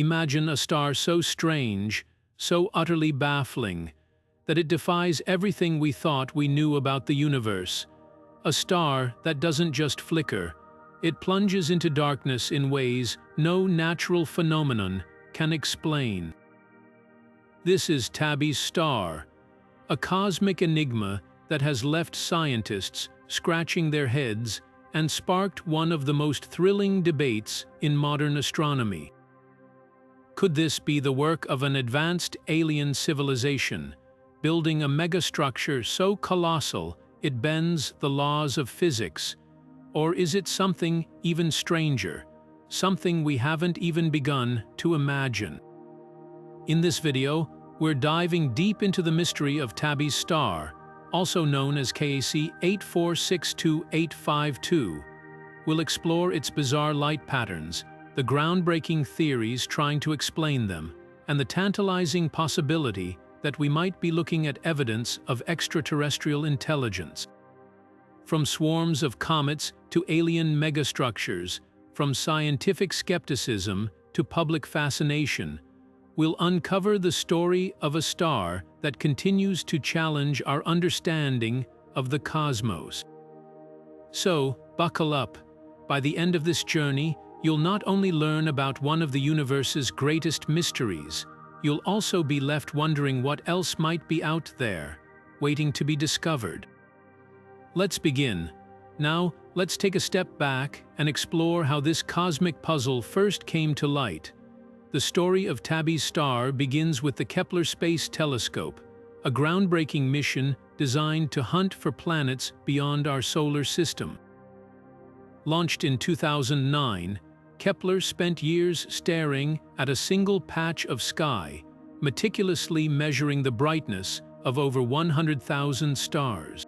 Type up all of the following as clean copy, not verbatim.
Imagine a star so strange, so utterly baffling, that it defies everything we thought we knew about the universe. A star that doesn't just flicker, it plunges into darkness in ways no natural phenomenon can explain. This is Tabbys Star, a cosmic enigma that has left scientists scratching their heads and sparked one of the most thrilling debates in modern astronomy. Could this be the work of an advanced alien civilization, building a megastructure so colossal it bends the laws of physics? Or is it something even stranger, something we haven't even begun to imagine? In this video, we're diving deep into the mystery of Tabbys Star, also known as KAC 8462852. We'll explore its bizarre light patterns, the groundbreaking theories trying to explain them, and the tantalizing possibility that we might be looking at evidence of extraterrestrial intelligence. From swarms of comets to alien megastructures, from scientific skepticism to public fascination, we'll uncover the story of a star that continues to challenge our understanding of the cosmos. So, buckle up. By the end of this journey, you'll not only learn about one of the universe's greatest mysteries, you'll also be left wondering what else might be out there, waiting to be discovered. Let's begin. Now, let's take a step back and explore how this cosmic puzzle first came to light. The story of Tabbys Star begins with the Kepler Space Telescope, a groundbreaking mission designed to hunt for planets beyond our solar system. Launched in 2009, Kepler spent years staring at a single patch of sky, meticulously measuring the brightness of over 100,000 stars.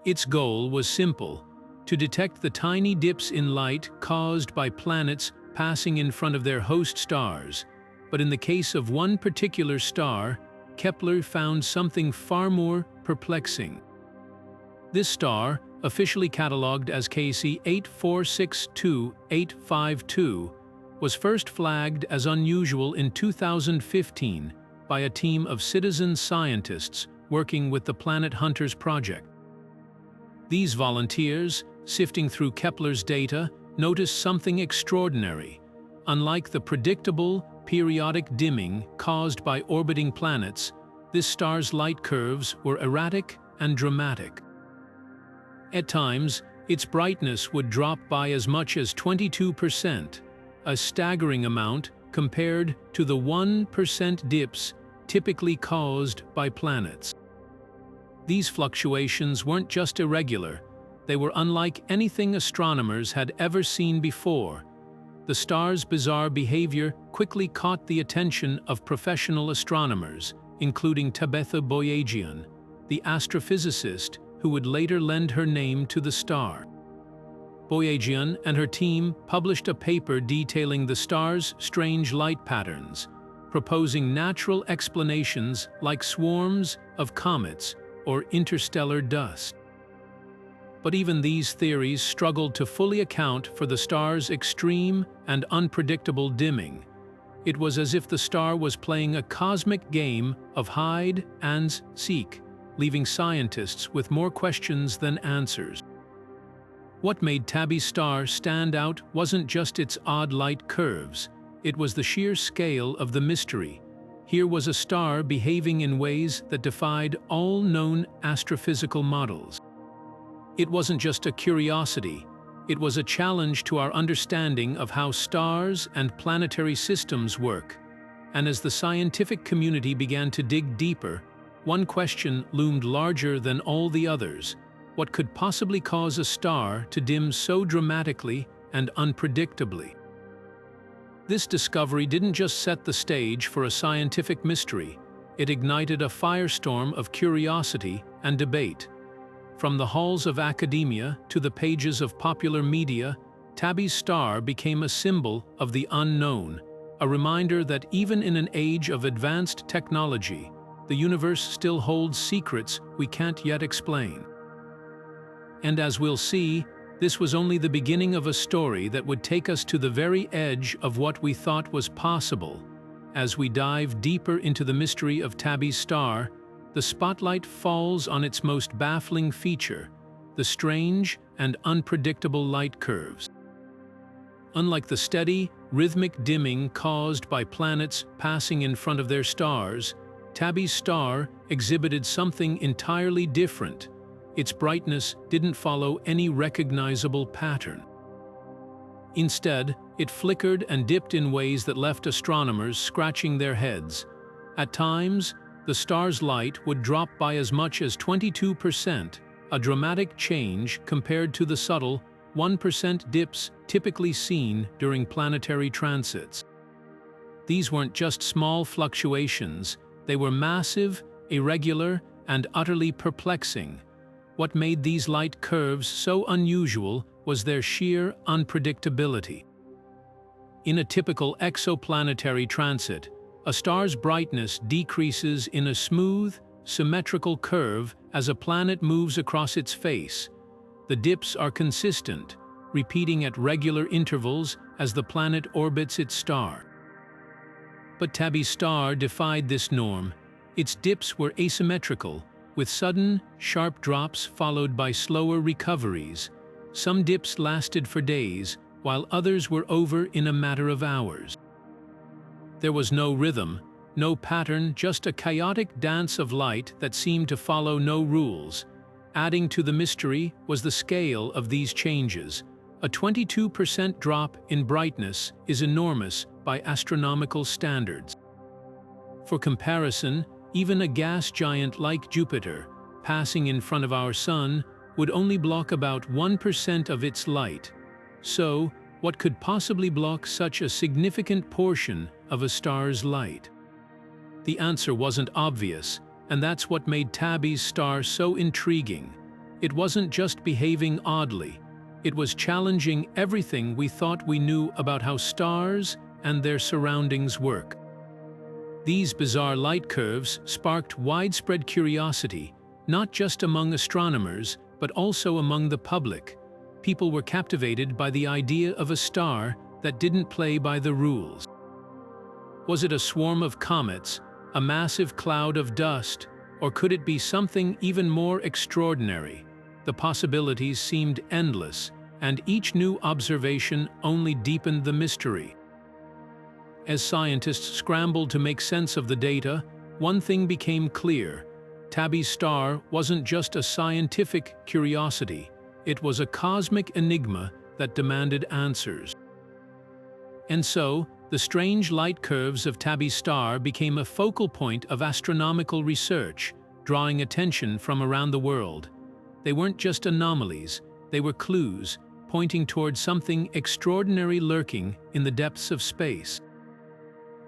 Its goal was simple: to detect the tiny dips in light caused by planets passing in front of their host stars. But in the case of one particular star, Kepler found something far more perplexing. This star, officially catalogued as KC 8462852, was first flagged as unusual in 2015 by a team of citizen scientists working with the Planet Hunters project. These volunteers, sifting through Kepler's data, noticed something extraordinary. Unlike the predictable, periodic dimming caused by orbiting planets, this star's light curves were erratic and dramatic. At times, its brightness would drop by as much as 22%, a staggering amount compared to the 1% dips typically caused by planets. These fluctuations weren't just irregular, they were unlike anything astronomers had ever seen before. The star's bizarre behavior quickly caught the attention of professional astronomers, including Tabbys Star, the astrophysicist who would later lend her name to the star. Boyajian and her team published a paper detailing the star's strange light patterns, proposing natural explanations like swarms of comets or interstellar dust. But even these theories struggled to fully account for the star's extreme and unpredictable dimming. It was as if the star was playing a cosmic game of hide and seek, leaving scientists with more questions than answers. What made Tabbys Star stand out wasn't just its odd light curves, it was the sheer scale of the mystery. Here was a star behaving in ways that defied all known astrophysical models. It wasn't just a curiosity, it was a challenge to our understanding of how stars and planetary systems work. And as the scientific community began to dig deeper, one question loomed larger than all the others: what could possibly cause a star to dim so dramatically and unpredictably? This discovery didn't just set the stage for a scientific mystery, it ignited a firestorm of curiosity and debate. From the halls of academia to the pages of popular media, Tabbys Star became a symbol of the unknown, a reminder that even in an age of advanced technology, the universe still holds secrets we can't yet explain. And as we'll see, This was only the beginning of a story that would take us to the very edge of what we thought was possible. As we dive deeper into the mystery of Tabbys Star, the spotlight falls on its most baffling feature, the strange and unpredictable light curves. Unlike the steady, rhythmic dimming caused by planets passing in front of their stars, Tabbys Star exhibited something entirely different. Its brightness didn't follow any recognizable pattern. Instead, it flickered and dipped in ways that left astronomers scratching their heads. At times, the star's light would drop by as much as 22%, a dramatic change compared to the subtle 1% dips typically seen during planetary transits. These weren't just small fluctuations, they were massive, irregular, and utterly perplexing. What made these light curves so unusual was their sheer unpredictability. In a typical exoplanetary transit, a star's brightness decreases in a smooth, symmetrical curve as a planet moves across its face. The dips are consistent, repeating at regular intervals as the planet orbits its star. But Tabbys Star defied this norm. Its dips were asymmetrical, with sudden, sharp drops followed by slower recoveries. Some dips lasted for days, while others were over in a matter of hours. There was no rhythm, no pattern, just a chaotic dance of light that seemed to follow no rules. Adding to the mystery was the scale of these changes. A 22% drop in brightness is enormous by astronomical standards. For comparison, even a gas giant like Jupiter, passing in front of our Sun, would only block about 1% of its light. So, what could possibly block such a significant portion of a star's light? The answer wasn't obvious, and that's what made Tabbys Star so intriguing. It wasn't just behaving oddly, it was challenging everything we thought we knew about how stars and their surroundings work. These bizarre light curves sparked widespread curiosity, not just among astronomers, but also among the public. People were captivated by the idea of a star that didn't play by the rules. Was it a swarm of comets, a massive cloud of dust, or could it be something even more extraordinary? The possibilities seemed endless, and each new observation only deepened the mystery. As scientists scrambled to make sense of the data, one thing became clear. Tabbys Star wasn't just a scientific curiosity, it was a cosmic enigma that demanded answers. And so, the strange light curves of Tabbys Star became a focal point of astronomical research, drawing attention from around the world. They weren't just anomalies, they were clues, pointing toward something extraordinary lurking in the depths of space.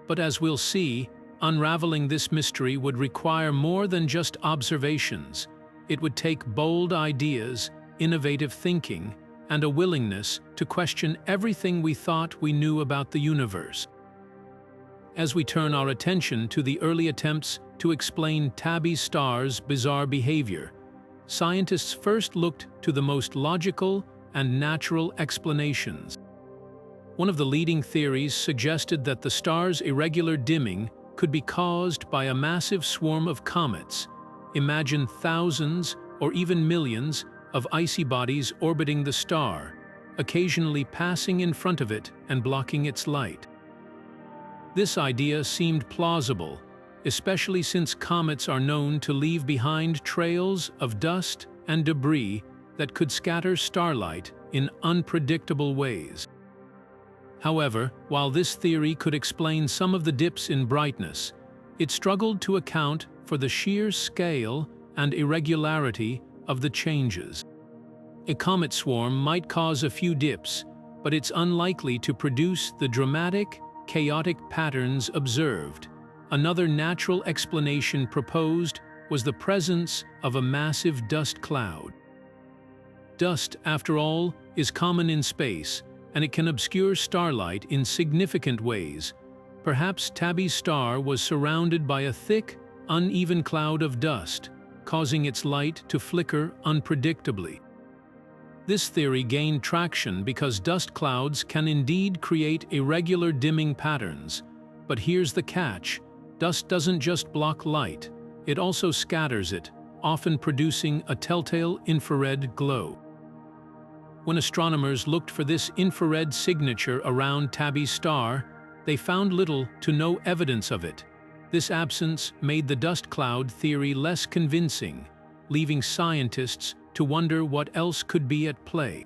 But as we'll see, unraveling this mystery would require more than just observations. It would take bold ideas, innovative thinking, and a willingness to question everything we thought we knew about the universe. As we turn our attention to the early attempts to explain Tabbys Star's bizarre behavior, scientists first looked to the most logical and natural explanations. One of the leading theories suggested that the star's irregular dimming could be caused by a massive swarm of comets. Imagine thousands or even millions of icy bodies orbiting the star, occasionally passing in front of it and blocking its light. This idea seemed plausible, especially since comets are known to leave behind trails of dust and debris that could scatter starlight in unpredictable ways. However, while this theory could explain some of the dips in brightness, it struggled to account for the sheer scale and irregularity of the changes. A comet swarm might cause a few dips, but it's unlikely to produce the dramatic, chaotic patterns observed. Another natural explanation proposed was the presence of a massive dust cloud. Dust, after all, is common in space, and it can obscure starlight in significant ways. Perhaps Tabbys Star was surrounded by a thick, uneven cloud of dust, causing its light to flicker unpredictably. This theory gained traction because dust clouds can indeed create irregular dimming patterns. But here's the catch: dust doesn't just block light, it also scatters it, often producing a telltale infrared glow. When astronomers looked for this infrared signature around Tabbys Star, they found little to no evidence of it. This absence made the dust cloud theory less convincing, leaving scientists to wonder what else could be at play.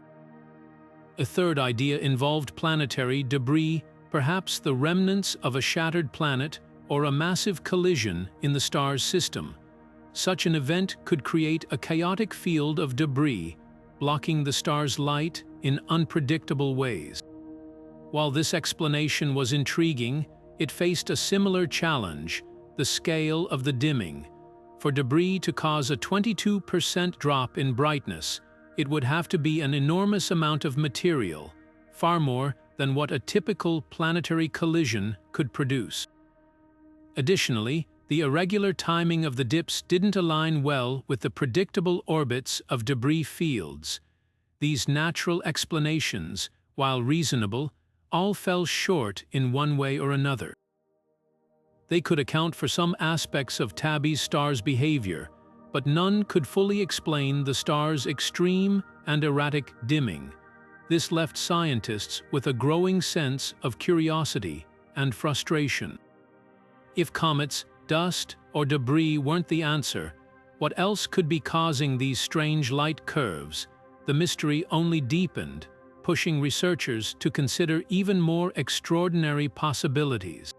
A third idea involved planetary debris, perhaps the remnants of a shattered planet or a massive collision in the star's system. Such an event could create a chaotic field of debris, blocking the star's light in unpredictable ways. While this explanation was intriguing, it faced a similar challenge: the scale of the dimming. For debris to cause a 22% drop in brightness, it would have to be an enormous amount of material, far more than what a typical planetary collision could produce. Additionally, the irregular timing of the dips didn't align well with the predictable orbits of debris fields. These natural explanations, while reasonable, all fell short in one way or another. They could account for some aspects of Tabbys Star's behavior, but none could fully explain the star's extreme and erratic dimming. This left scientists with a growing sense of curiosity and frustration. If comets, dust, or debris weren't the answer, what else could be causing these strange light curves? The mystery only deepened, pushing researchers to consider even more extraordinary possibilities.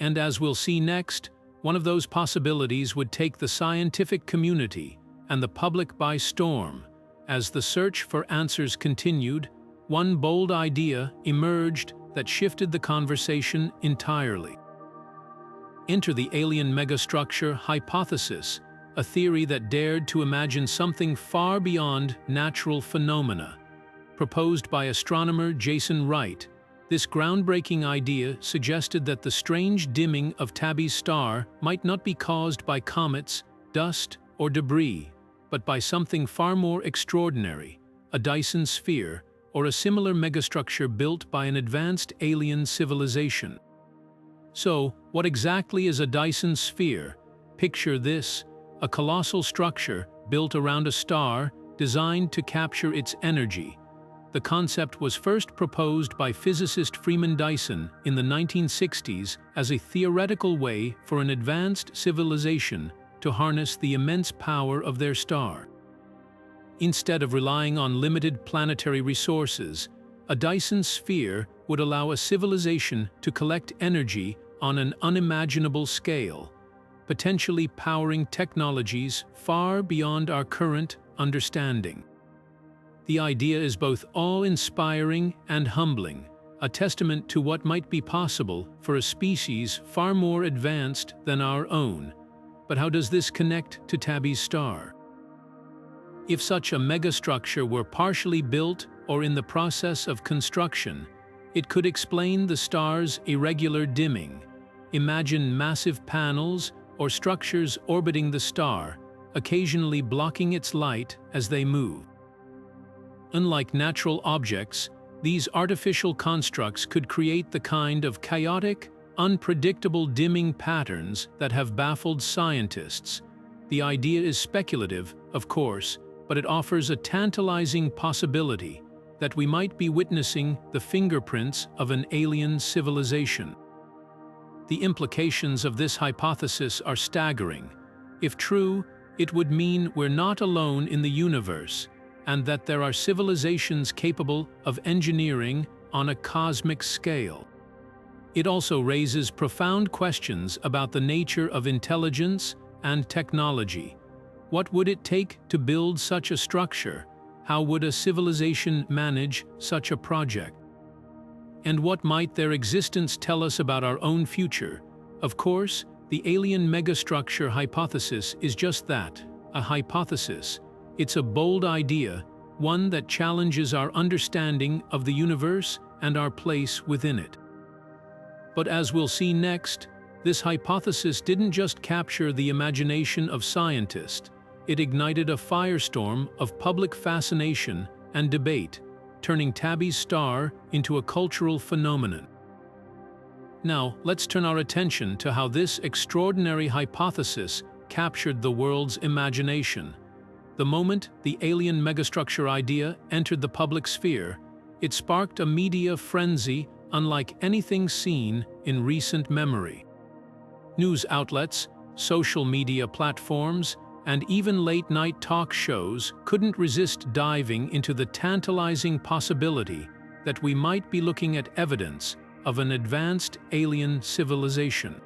And as we'll see next, one of those possibilities would take the scientific community and the public by storm. As the search for answers continued, one bold idea emerged that shifted the conversation entirely. Enter the alien megastructure hypothesis, a theory that dared to imagine something far beyond natural phenomena. Proposed by astronomer Jason Wright, this groundbreaking idea suggested that the strange dimming of Tabbys Star might not be caused by comets, dust, or debris, but by something far more extraordinary: a Dyson sphere, or a similar megastructure built by an advanced alien civilization. So, what exactly is a Dyson sphere? Picture this: a colossal structure built around a star designed to capture its energy. The concept was first proposed by physicist Freeman Dyson in the 1960s as a theoretical way for an advanced civilization to harness the immense power of their star. Instead of relying on limited planetary resources, a Dyson sphere would allow a civilization to collect energy on an unimaginable scale, potentially powering technologies far beyond our current understanding. The idea is both awe-inspiring and humbling, a testament to what might be possible for a species far more advanced than our own. But how does this connect to Tabbys Star? If such a megastructure were partially built or in the process of construction, it could explain the star's irregular dimming. Imagine massive panels or structures orbiting the star, occasionally blocking its light as they move. Unlike natural objects, these artificial constructs could create the kind of chaotic, unpredictable dimming patterns that have baffled scientists. The idea is speculative, of course, but it offers a tantalizing possibility that we might be witnessing the fingerprints of an alien civilization. The implications of this hypothesis are staggering. If true, it would mean we're not alone in the universe, and that there are civilizations capable of engineering on a cosmic scale. It also raises profound questions about the nature of intelligence and technology. What would it take to build such a structure? How would a civilization manage such a project? And what might their existence tell us about our own future? Of course, the alien megastructure hypothesis is just that, a hypothesis. It's a bold idea, one that challenges our understanding of the universe and our place within it. But as we'll see next, this hypothesis didn't just capture the imagination of scientists, it ignited a firestorm of public fascination and debate, turning Tabbys Star into a cultural phenomenon. Now, let's turn our attention to how this extraordinary hypothesis captured the world's imagination. The moment the alien megastructure idea entered the public sphere, it sparked a media frenzy unlike anything seen in recent memory. News outlets, social media platforms, and even late-night talk shows couldn't resist diving into the tantalizing possibility that we might be looking at evidence of an advanced alien civilization.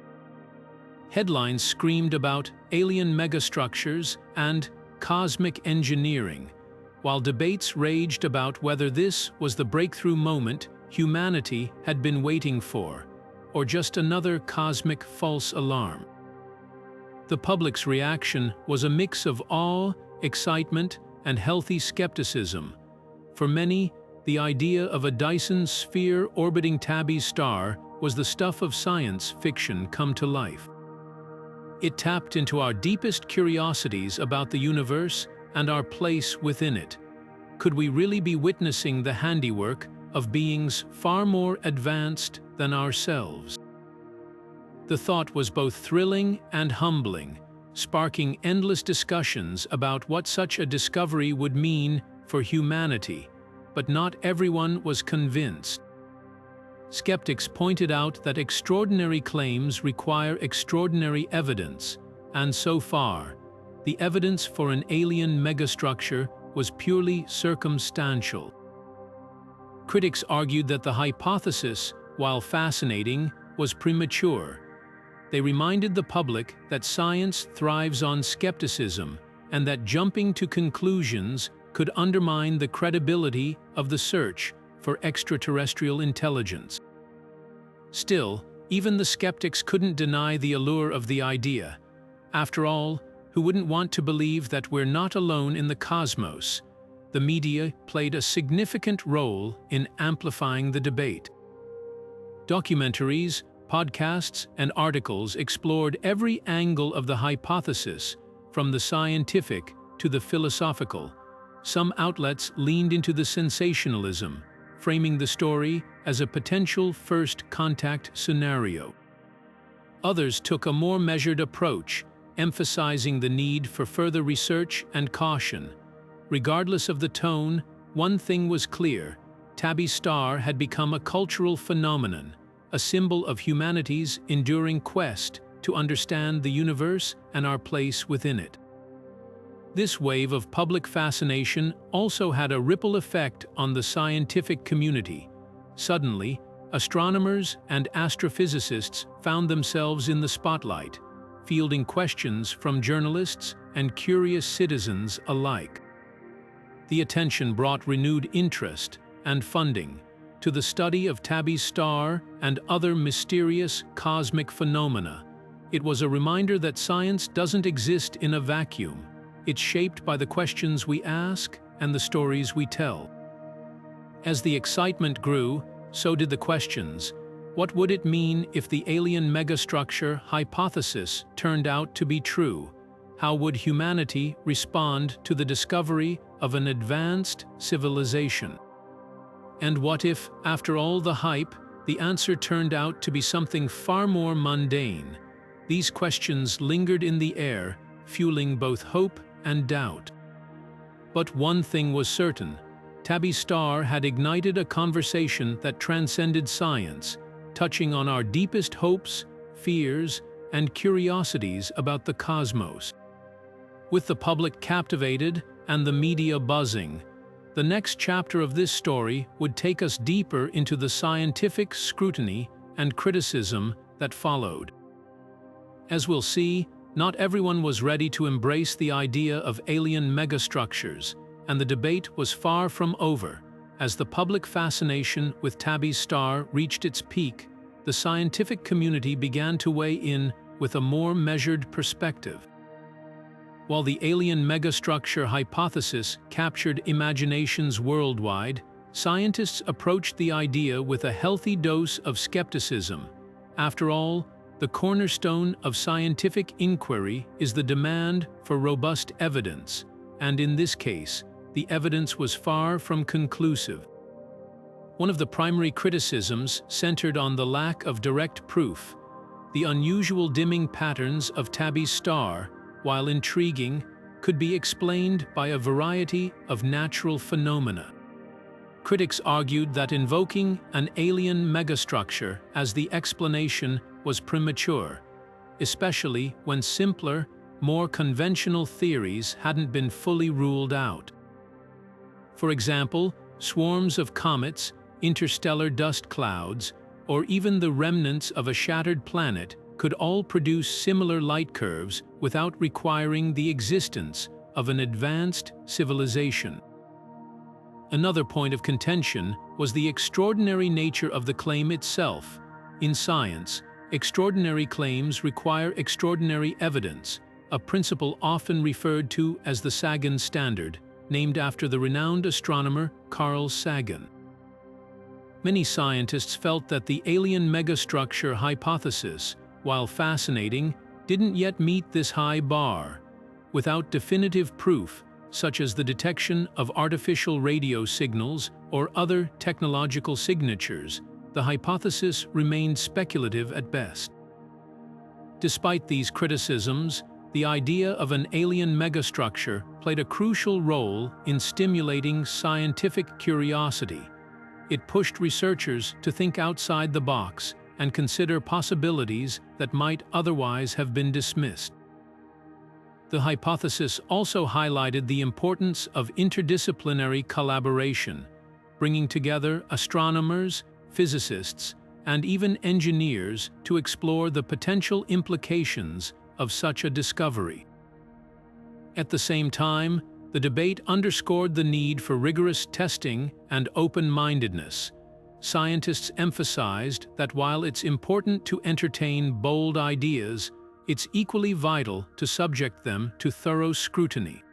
Headlines screamed about alien megastructures and cosmic engineering, while debates raged about whether this was the breakthrough moment humanity had been waiting for, or just another cosmic false alarm. The public's reaction was a mix of awe, excitement, and healthy skepticism. For many, the idea of a Dyson sphere orbiting Tabbys Star was the stuff of science fiction come to life. It tapped into our deepest curiosities about the universe and our place within it. Could we really be witnessing the handiwork of beings far more advanced than ourselves? The thought was both thrilling and humbling, sparking endless discussions about what such a discovery would mean for humanity, but not everyone was convinced. Skeptics pointed out that extraordinary claims require extraordinary evidence, and so far, the evidence for an alien megastructure was purely circumstantial. Critics argued that the hypothesis, while fascinating, was premature. They reminded the public that science thrives on skepticism and that jumping to conclusions could undermine the credibility of the search for extraterrestrial intelligence. Still, even the skeptics couldn't deny the allure of the idea. After all, who wouldn't want to believe that we're not alone in the cosmos? The media played a significant role in amplifying the debate. Documentaries, podcasts, and articles explored every angle of the hypothesis, from the scientific to the philosophical. Some outlets leaned into the sensationalism, framing the story as a potential first contact scenario. Others took a more measured approach, emphasizing the need for further research and caution. Regardless of the tone, one thing was clear: Tabbys Star had become a cultural phenomenon, a symbol of humanity's enduring quest to understand the universe and our place within it. This wave of public fascination also had a ripple effect on the scientific community. Suddenly, astronomers and astrophysicists found themselves in the spotlight, fielding questions from journalists and curious citizens alike. The attention brought renewed interest and funding to the study of Tabbys Star and other mysterious cosmic phenomena. It was a reminder that science doesn't exist in a vacuum. It's shaped by the questions we ask and the stories we tell. As the excitement grew, so did the questions. What would it mean if the alien megastructure hypothesis turned out to be true? How would humanity respond to the discovery of an advanced civilization? And what if, after all the hype, the answer turned out to be something far more mundane? These questions lingered in the air, fueling both hope and doubt. But one thing was certain: Tabbys Star had ignited a conversation that transcended science, touching on our deepest hopes, fears, and curiosities about the cosmos. With the public captivated and the media buzzing, the next chapter of this story would take us deeper into the scientific scrutiny and criticism that followed. As we'll see, not everyone was ready to embrace the idea of alien megastructures, and the debate was far from over. As the public fascination with Tabbys Star reached its peak, the scientific community began to weigh in with a more measured perspective. While the alien megastructure hypothesis captured imaginations worldwide, scientists approached the idea with a healthy dose of skepticism. After all, The cornerstone of scientific inquiry is the demand for robust evidence, and in this case, the evidence was far from conclusive. One of the primary criticisms centered on the lack of direct proof. The unusual dimming patterns of Tabbys Star, while intriguing, could be explained by a variety of natural phenomena. Critics argued that invoking an alien megastructure as the explanation was premature, especially when simpler, more conventional theories hadn't been fully ruled out. For example, swarms of comets, interstellar dust clouds, or even the remnants of a shattered planet could all produce similar light curves without requiring the existence of an advanced civilization. Another point of contention was the extraordinary nature of the claim itself. In science, extraordinary claims require extraordinary evidence, a principle often referred to as the Sagan standard, named after the renowned astronomer Carl Sagan. Many scientists felt that the alien megastructure hypothesis, while fascinating, didn't yet meet this high bar. Without definitive proof, such as the detection of artificial radio signals or other technological signatures, the hypothesis remained speculative at best. Despite these criticisms, the idea of an alien megastructure played a crucial role in stimulating scientific curiosity. It pushed researchers to think outside the box and consider possibilities that might otherwise have been dismissed. The hypothesis also highlighted the importance of interdisciplinary collaboration, bringing together astronomers, physicists, and even engineers to explore the potential implications of such a discovery. At the same time, the debate underscored the need for rigorous testing and open-mindedness. Scientists emphasized that while it's important to entertain bold ideas, it's equally vital to subject them to thorough scrutiny.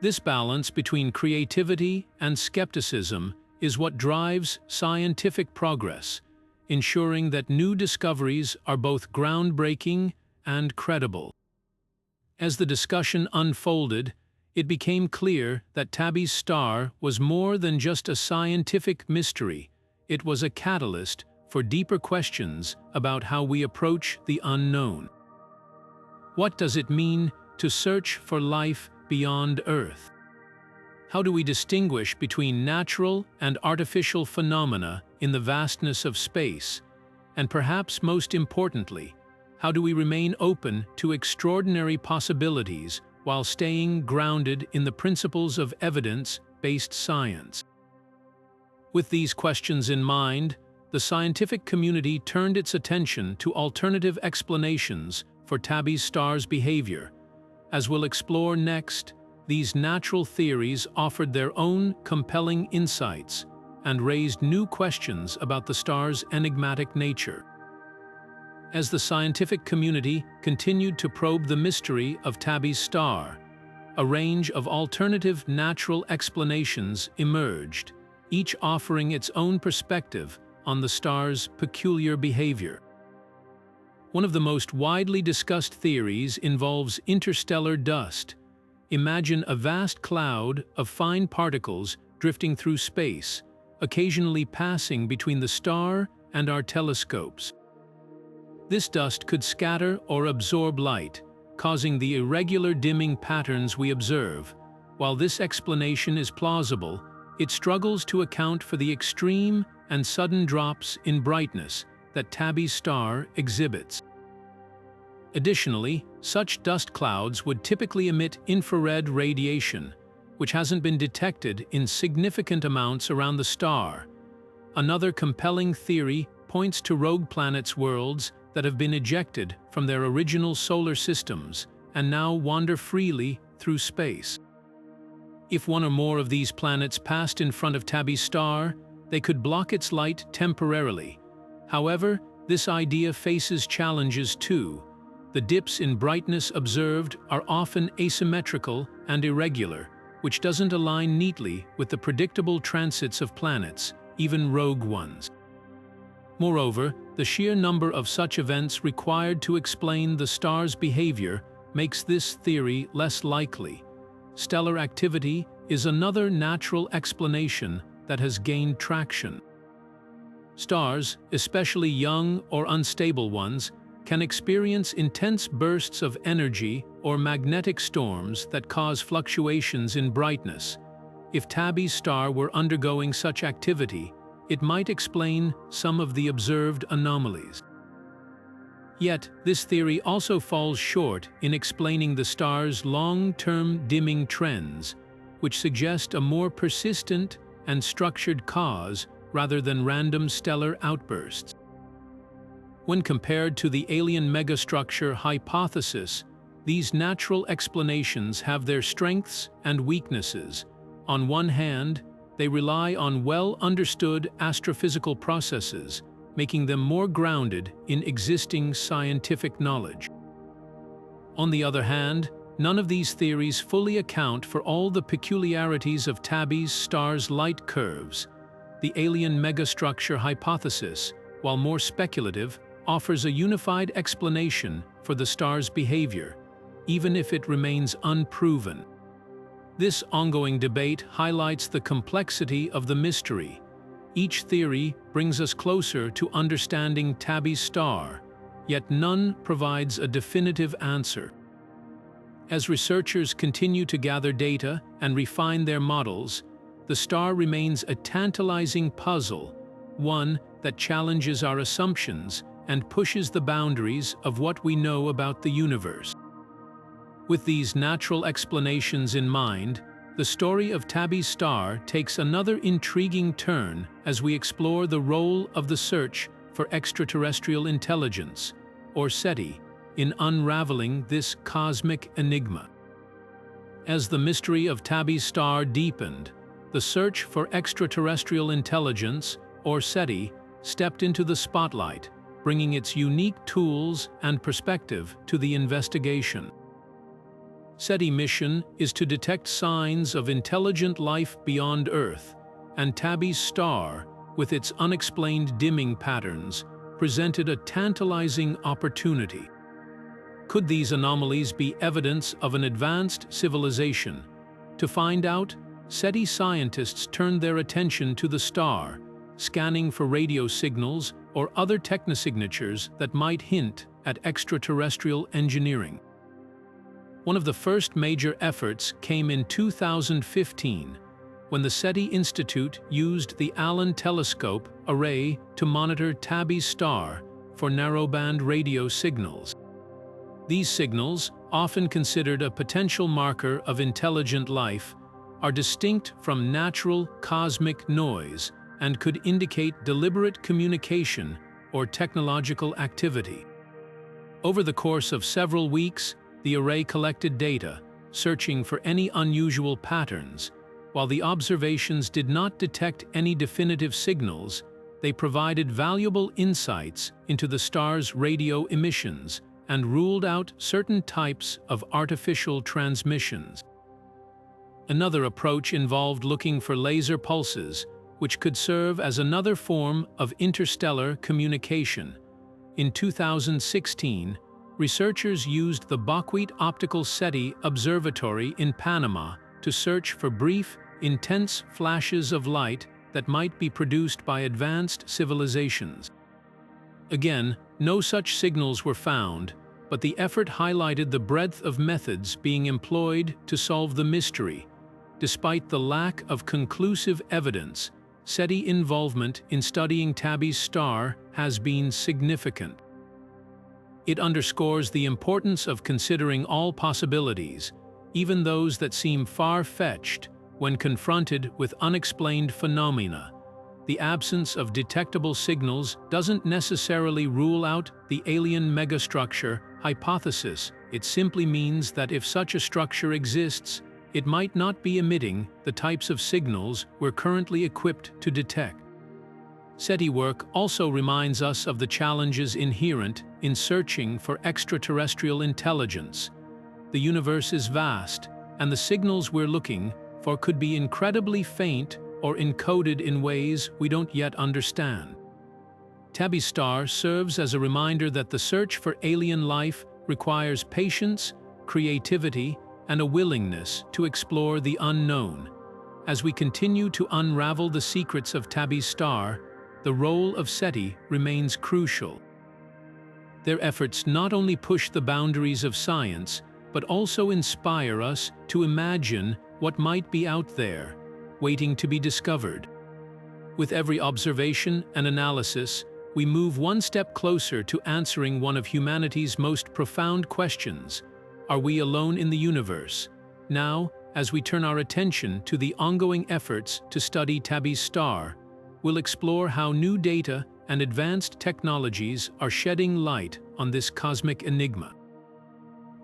This balance between creativity and skepticism is what drives scientific progress, ensuring that new discoveries are both groundbreaking and credible. As the discussion unfolded, it became clear that Tabbys Star was more than just a scientific mystery. It was a catalyst for deeper questions about how we approach the unknown. What does it mean to search for life beyond Earth? How do we distinguish between natural and artificial phenomena in the vastness of space? And perhaps most importantly, how do we remain open to extraordinary possibilities while staying grounded in the principles of evidence-based science? With these questions in mind, the scientific community turned its attention to alternative explanations for Tabbys Star's behavior. As we'll explore next, these natural theories offered their own compelling insights and raised new questions about the star's enigmatic nature. As the scientific community continued to probe the mystery of Tabbys Star, a range of alternative natural explanations emerged, each offering its own perspective on the star's peculiar behavior. One of the most widely discussed theories involves interstellar dust. Imagine a vast cloud of fine particles drifting through space, occasionally passing between the star and our telescopes. This dust could scatter or absorb light, causing the irregular dimming patterns we observe. While this explanation is plausible, it struggles to account for the extreme and sudden drops in brightness that Tabbys Star exhibits. Additionally, such dust clouds would typically emit infrared radiation, which hasn't been detected in significant amounts around the star. Another compelling theory points to rogue planets' worlds that have been ejected from their original solar systems and now wander freely through space. If one or more of these planets passed in front of Tabbys Star, they could block its light temporarily. However, this idea faces challenges too. The dips in brightness observed are often asymmetrical and irregular, which doesn't align neatly with the predictable transits of planets, even rogue ones. Moreover, the sheer number of such events required to explain the star's behavior makes this theory less likely. Stellar activity is another natural explanation that has gained traction. Stars, especially young or unstable ones, can experience intense bursts of energy or magnetic storms that cause fluctuations in brightness. If Tabbys Star were undergoing such activity, it might explain some of the observed anomalies. Yet, this theory also falls short in explaining the star's long-term dimming trends, which suggest a more persistent and structured cause rather than random stellar outbursts. When compared to the alien megastructure hypothesis, these natural explanations have their strengths and weaknesses. On one hand, they rely on well-understood astrophysical processes, making them more grounded in existing scientific knowledge. On the other hand, none of these theories fully account for all the peculiarities of Tabbys Star's light curves. The alien megastructure hypothesis, while more speculative, offers a unified explanation for the star's behavior, even if it remains unproven. This ongoing debate highlights the complexity of the mystery. Each theory brings us closer to understanding Tabbys Star, yet none provides a definitive answer. As researchers continue to gather data and refine their models, the star remains a tantalizing puzzle, one that challenges our assumptions and pushes the boundaries of what we know about the universe. With these natural explanations in mind, the story of Tabbys Star takes another intriguing turn as we explore the role of the search for extraterrestrial intelligence, or SETI, in unraveling this cosmic enigma. As the mystery of Tabbys Star deepened, the search for extraterrestrial intelligence, or SETI, stepped into the spotlight, bringing its unique tools and perspective to the investigation. SETI mission is to detect signs of intelligent life beyond Earth, and Tabbys Star, with its unexplained dimming patterns, presented a tantalizing opportunity. Could these anomalies be evidence of an advanced civilization? To find out, SETI scientists turned their attention to the star, scanning for radio signals or other technosignatures that might hint at extraterrestrial engineering. One of the first major efforts came in 2015, when the SETI Institute used the ALIEN telescope array to monitor Tabbys Star for narrowband radio signals. These signals, often considered a potential marker of intelligent life, are distinct from natural cosmic noise and could indicate deliberate communication or technological activity. Over the course of several weeks, the array collected data, searching for any unusual patterns. While the observations did not detect any definitive signals, they provided valuable insights into the star's radio emissions and ruled out certain types of artificial transmissions. Another approach involved looking for laser pulses, which could serve as another form of interstellar communication. In 2016, researchers used the Buckwheat Optical SETI Observatory in Panama to search for brief, intense flashes of light that might be produced by advanced civilizations. Again, no such signals were found, but the effort highlighted the breadth of methods being employed to solve the mystery. Despite the lack of conclusive evidence, SETI involvement in studying Tabbys Star has been significant. It underscores the importance of considering all possibilities, even those that seem far-fetched, when confronted with unexplained phenomena. The absence of detectable signals doesn't necessarily rule out the alien megastructure hypothesis. It simply means that if such a structure exists, it might not be emitting the types of signals we're currently equipped to detect. SETI work also reminds us of the challenges inherent in searching for extraterrestrial intelligence. The universe is vast, and the signals we're looking for could be incredibly faint or encoded in ways we don't yet understand. Tabbys Star serves as a reminder that the search for alien life requires patience, creativity, and a willingness to explore the unknown. As we continue to unravel the secrets of Tabbys Star, the role of SETI remains crucial. Their efforts not only push the boundaries of science, but also inspire us to imagine what might be out there, waiting to be discovered. With every observation and analysis, we move one step closer to answering one of humanity's most profound questions: are we alone in the universe? Now, as we turn our attention to the ongoing efforts to study Tabbys Star, we'll explore how new data and advanced technologies are shedding light on this cosmic enigma.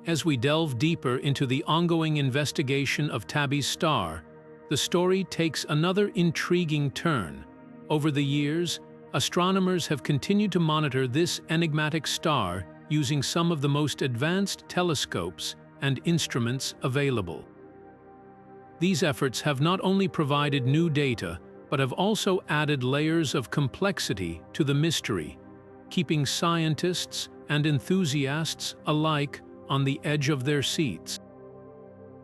As we delve deeper into the ongoing investigation of Tabbys Star, the story takes another intriguing turn. Over the years, astronomers have continued to monitor this enigmatic star using some of the most advanced telescopes and instruments available. These efforts have not only provided new data, but have also added layers of complexity to the mystery, keeping scientists and enthusiasts alike on the edge of their seats.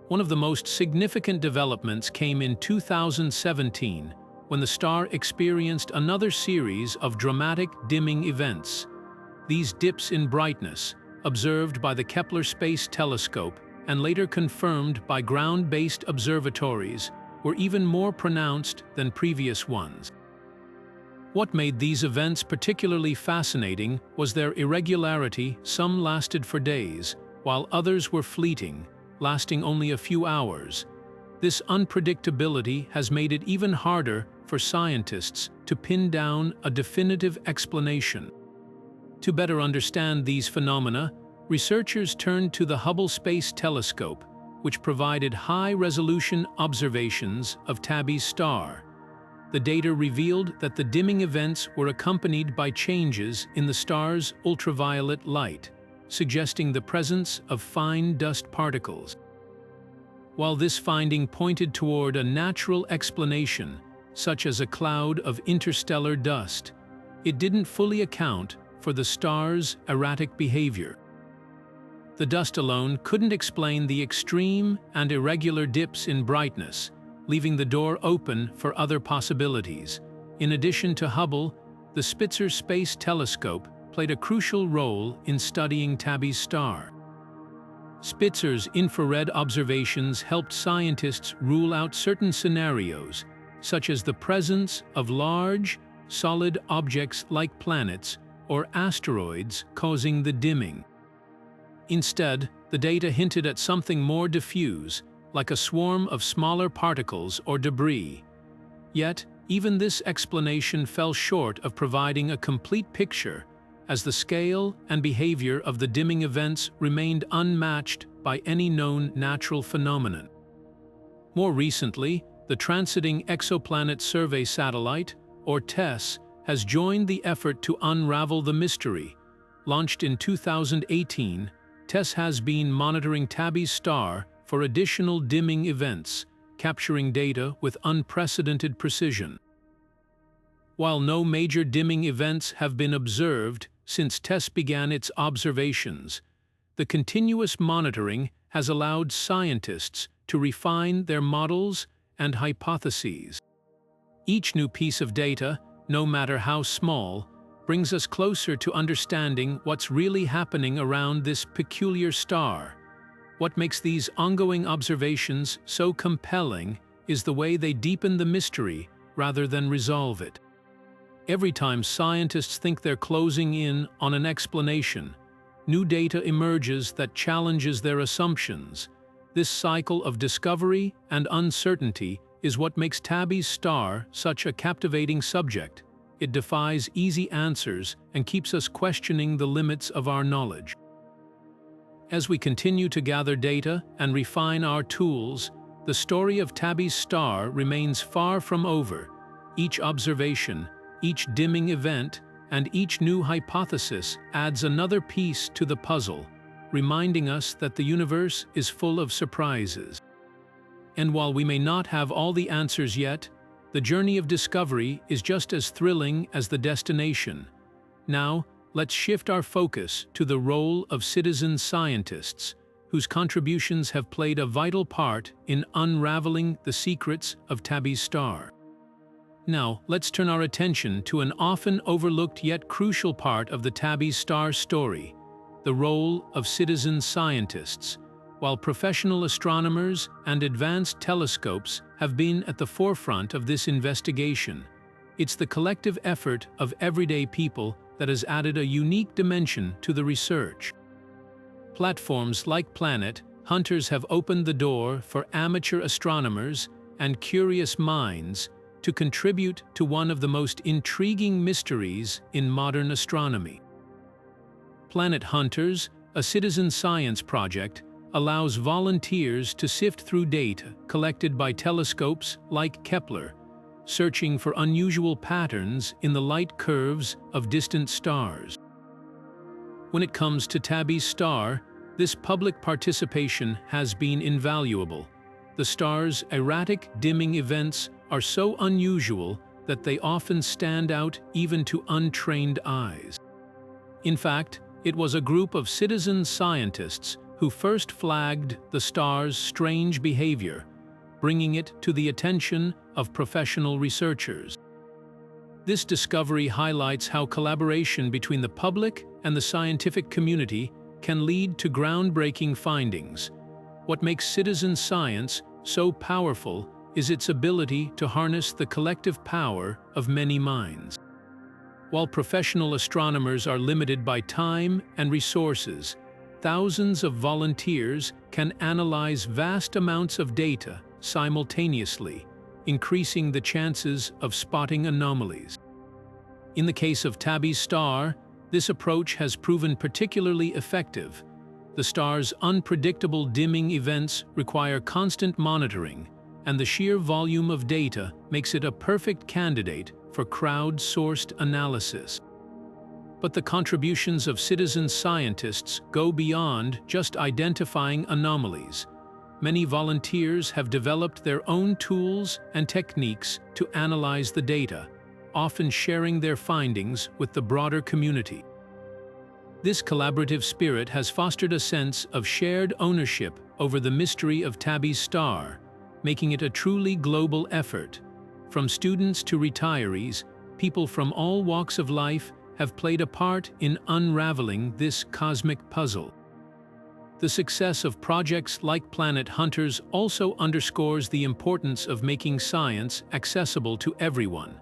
One of the most significant developments came in 2017, when the star experienced another series of dramatic dimming events. These dips in brightness, observed by the Kepler Space Telescope and later confirmed by ground-based observatories, were even more pronounced than previous ones. What made these events particularly fascinating was their irregularity. Some lasted for days, while others were fleeting, lasting only a few hours. This unpredictability has made it even harder for scientists to pin down a definitive explanation. To better understand these phenomena, researchers turned to the Hubble Space Telescope, which provided high-resolution observations of Tabbys Star. The data revealed that the dimming events were accompanied by changes in the star's ultraviolet light, suggesting the presence of fine dust particles. While this finding pointed toward a natural explanation, such as a cloud of interstellar dust, it didn't fully account for the star's erratic behavior. The dust alone couldn't explain the extreme and irregular dips in brightness, leaving the door open for other possibilities. In addition to Hubble, the Spitzer Space Telescope played a crucial role in studying Tabbys Star. Spitzer's infrared observations helped scientists rule out certain scenarios, such as the presence of large, solid objects like planets or asteroids causing the dimming. Instead, the data hinted at something more diffuse, like a swarm of smaller particles or debris. Yet, even this explanation fell short of providing a complete picture, as the scale and behavior of the dimming events remained unmatched by any known natural phenomenon. More recently, the Transiting Exoplanet Survey Satellite, or TESS, has joined the effort to unravel the mystery. Launched in 2018, TESS has been monitoring Tabbys Star for additional dimming events, capturing data with unprecedented precision. While no major dimming events have been observed since TESS began its observations, the continuous monitoring has allowed scientists to refine their models and hypotheses. Each new piece of data, no matter how small, brings us closer to understanding what's really happening around this peculiar star. What makes these ongoing observations so compelling is the way they deepen the mystery rather than resolve it. Every time scientists think they're closing in on an explanation, new data emerges that challenges their assumptions. This cycle of discovery and uncertainty is what makes Tabbys Star such a captivating subject. It defies easy answers and keeps us questioning the limits of our knowledge. As we continue to gather data and refine our tools, the story of Tabbys Star remains far from over. Each observation, each dimming event, and each new hypothesis adds another piece to the puzzle, reminding us that the universe is full of surprises. And while we may not have all the answers yet, the journey of discovery is just as thrilling as the destination. Now, let's shift our focus to the role of citizen scientists, whose contributions have played a vital part in unraveling the secrets of Tabbys Star. Now, let's turn our attention to an often overlooked yet crucial part of the Tabbys Star story, the role of citizen scientists. While professional astronomers and advanced telescopes have been at the forefront of this investigation, it's the collective effort of everyday people that has added a unique dimension to the research. Platforms like Planet Hunters have opened the door for amateur astronomers and curious minds to contribute to one of the most intriguing mysteries in modern astronomy. Planet Hunters, a citizen science project, allows volunteers to sift through data collected by telescopes like Kepler, searching for unusual patterns in the light curves of distant stars. When it comes to Tabbys Star, this public participation has been invaluable. The star's erratic dimming events are so unusual that they often stand out even to untrained eyes. In fact, it was a group of citizen scientists who first flagged the star's strange behavior, bringing it to the attention of professional researchers. This discovery highlights how collaboration between the public and the scientific community can lead to groundbreaking findings. What makes citizen science so powerful is its ability to harness the collective power of many minds. While professional astronomers are limited by time and resources, thousands of volunteers can analyze vast amounts of data simultaneously, increasing the chances of spotting anomalies. In the case of Tabbys Star, this approach has proven particularly effective. The star's unpredictable dimming events require constant monitoring, and the sheer volume of data makes it a perfect candidate for crowd-sourced analysis. But the contributions of citizen scientists go beyond just identifying anomalies. Many volunteers have developed their own tools and techniques to analyze the data, often sharing their findings with the broader community. This collaborative spirit has fostered a sense of shared ownership over the mystery of Tabbys Star, making it a truly global effort. From students to retirees, people from all walks of life have played a part in unraveling this cosmic puzzle. The success of projects like Planet Hunters also underscores the importance of making science accessible to everyone.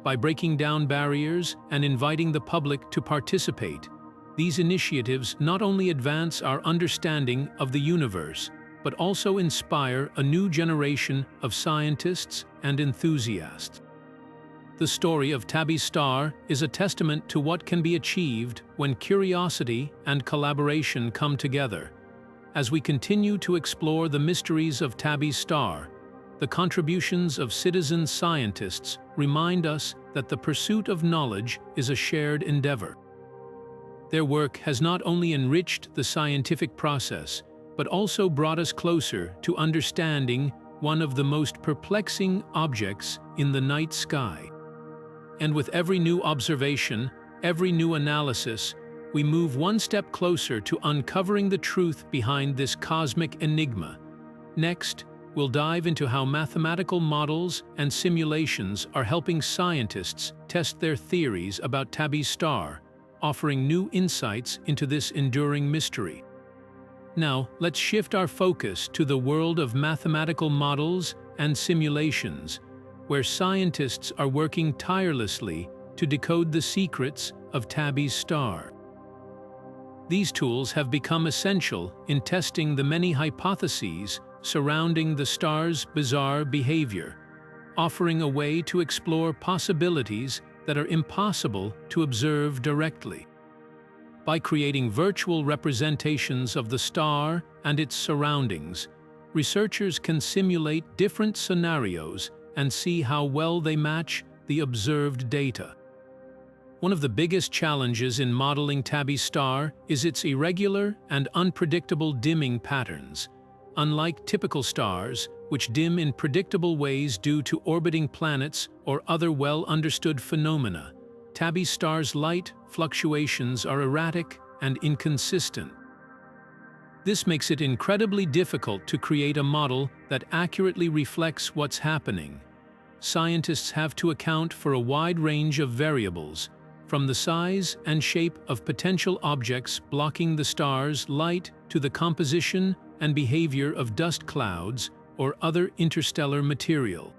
By breaking down barriers and inviting the public to participate, these initiatives not only advance our understanding of the universe, but also inspire a new generation of scientists and enthusiasts. The story of Tabbys Star is a testament to what can be achieved when curiosity and collaboration come together. As we continue to explore the mysteries of Tabbys Star, the contributions of citizen scientists remind us that the pursuit of knowledge is a shared endeavor. Their work has not only enriched the scientific process, but also brought us closer to understanding one of the most perplexing objects in the night sky. And with every new observation, every new analysis, we move one step closer to uncovering the truth behind this cosmic enigma. Next, we'll dive into how mathematical models and simulations are helping scientists test their theories about Tabbys Star, offering new insights into this enduring mystery. Now, let's shift our focus to the world of mathematical models and simulations, where scientists are working tirelessly to decode the secrets of Tabbys Star. These tools have become essential in testing the many hypotheses surrounding the star's bizarre behavior, offering a way to explore possibilities that are impossible to observe directly. By creating virtual representations of the star and its surroundings, researchers can simulate different scenarios and see how well they match the observed data. One of the biggest challenges in modeling Tabbys Star is its irregular and unpredictable dimming patterns. Unlike typical stars, which dim in predictable ways due to orbiting planets or other well-understood phenomena, Tabbys Star's light fluctuations are erratic and inconsistent. This makes it incredibly difficult to create a model that accurately reflects what's happening. Scientists have to account for a wide range of variables, from the size and shape of potential objects blocking the star's light to the composition and behavior of dust clouds or other interstellar material.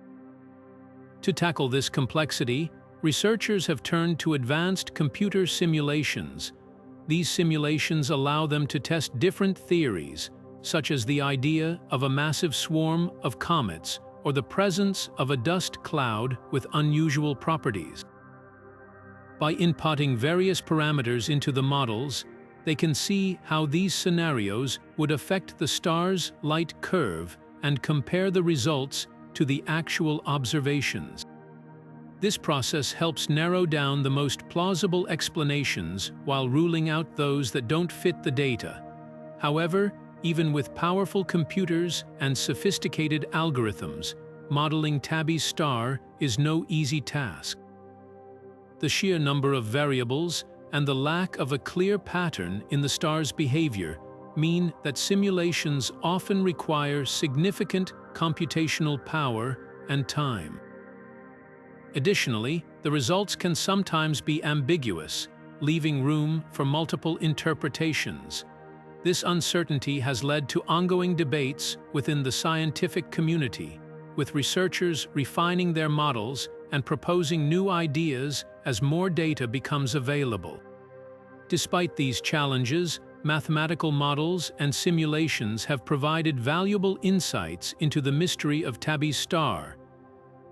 To tackle this complexity, researchers have turned to advanced computer simulations. These simulations allow them to test different theories, such as the idea of a massive swarm of comets or the presence of a dust cloud with unusual properties. By inputting various parameters into the models, they can see how these scenarios would affect the star's light curve and compare the results to the actual observations. This process helps narrow down the most plausible explanations while ruling out those that don't fit the data. However, even with powerful computers and sophisticated algorithms, modeling Tabbys Star is no easy task. The sheer number of variables and the lack of a clear pattern in the star's behavior mean that simulations often require significant computational power and time. Additionally, the results can sometimes be ambiguous, leaving room for multiple interpretations. This uncertainty has led to ongoing debates within the scientific community, with researchers refining their models and proposing new ideas as more data becomes available. Despite these challenges, mathematical models and simulations have provided valuable insights into the mystery of Tabbys Star.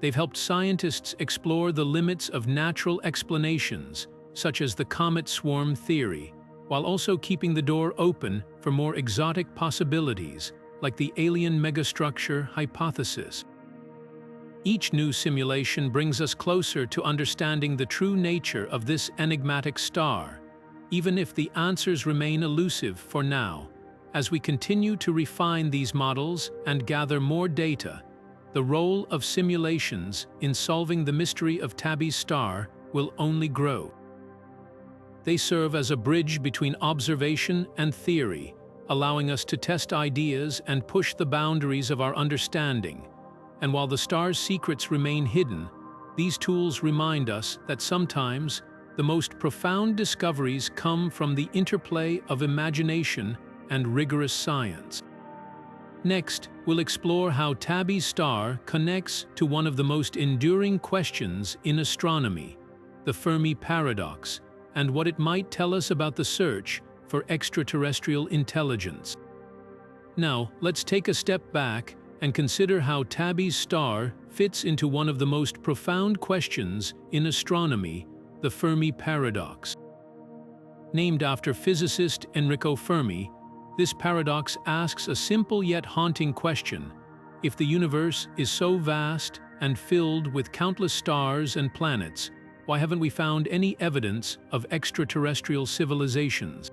They've helped scientists explore the limits of natural explanations, such as the comet swarm theory, while also keeping the door open for more exotic possibilities, like the alien megastructure hypothesis. Each new simulation brings us closer to understanding the true nature of this enigmatic star, even if the answers remain elusive for now. As we continue to refine these models and gather more data, the role of simulations in solving the mystery of Tabbys Star will only grow. They serve as a bridge between observation and theory, allowing us to test ideas and push the boundaries of our understanding. And while the star's secrets remain hidden, these tools remind us that sometimes the most profound discoveries come from the interplay of imagination and rigorous science. Next, we'll explore how Tabbys Star connects to one of the most enduring questions in astronomy, the Fermi Paradox, and what it might tell us about the search for extraterrestrial intelligence. Now, let's take a step back and consider how Tabbys Star fits into one of the most profound questions in astronomy, the Fermi Paradox. Named after physicist Enrico Fermi, this paradox asks a simple yet haunting question: if the universe is so vast and filled with countless stars and planets, why haven't we found any evidence of extraterrestrial civilizations?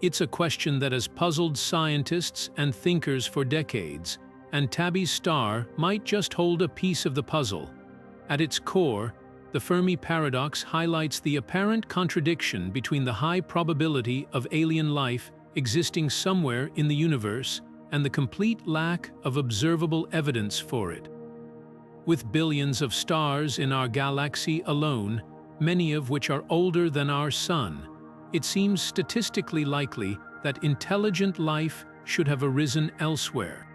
It's a question that has puzzled scientists and thinkers for decades, and Tabbys Star might just hold a piece of the puzzle. At its core, the Fermi paradox highlights the apparent contradiction between the high probability of alien life existing somewhere in the universe and the complete lack of observable evidence for it. With billions of stars in our galaxy alone, many of which are older than our Sun, it seems statistically likely that intelligent life should have arisen elsewhere.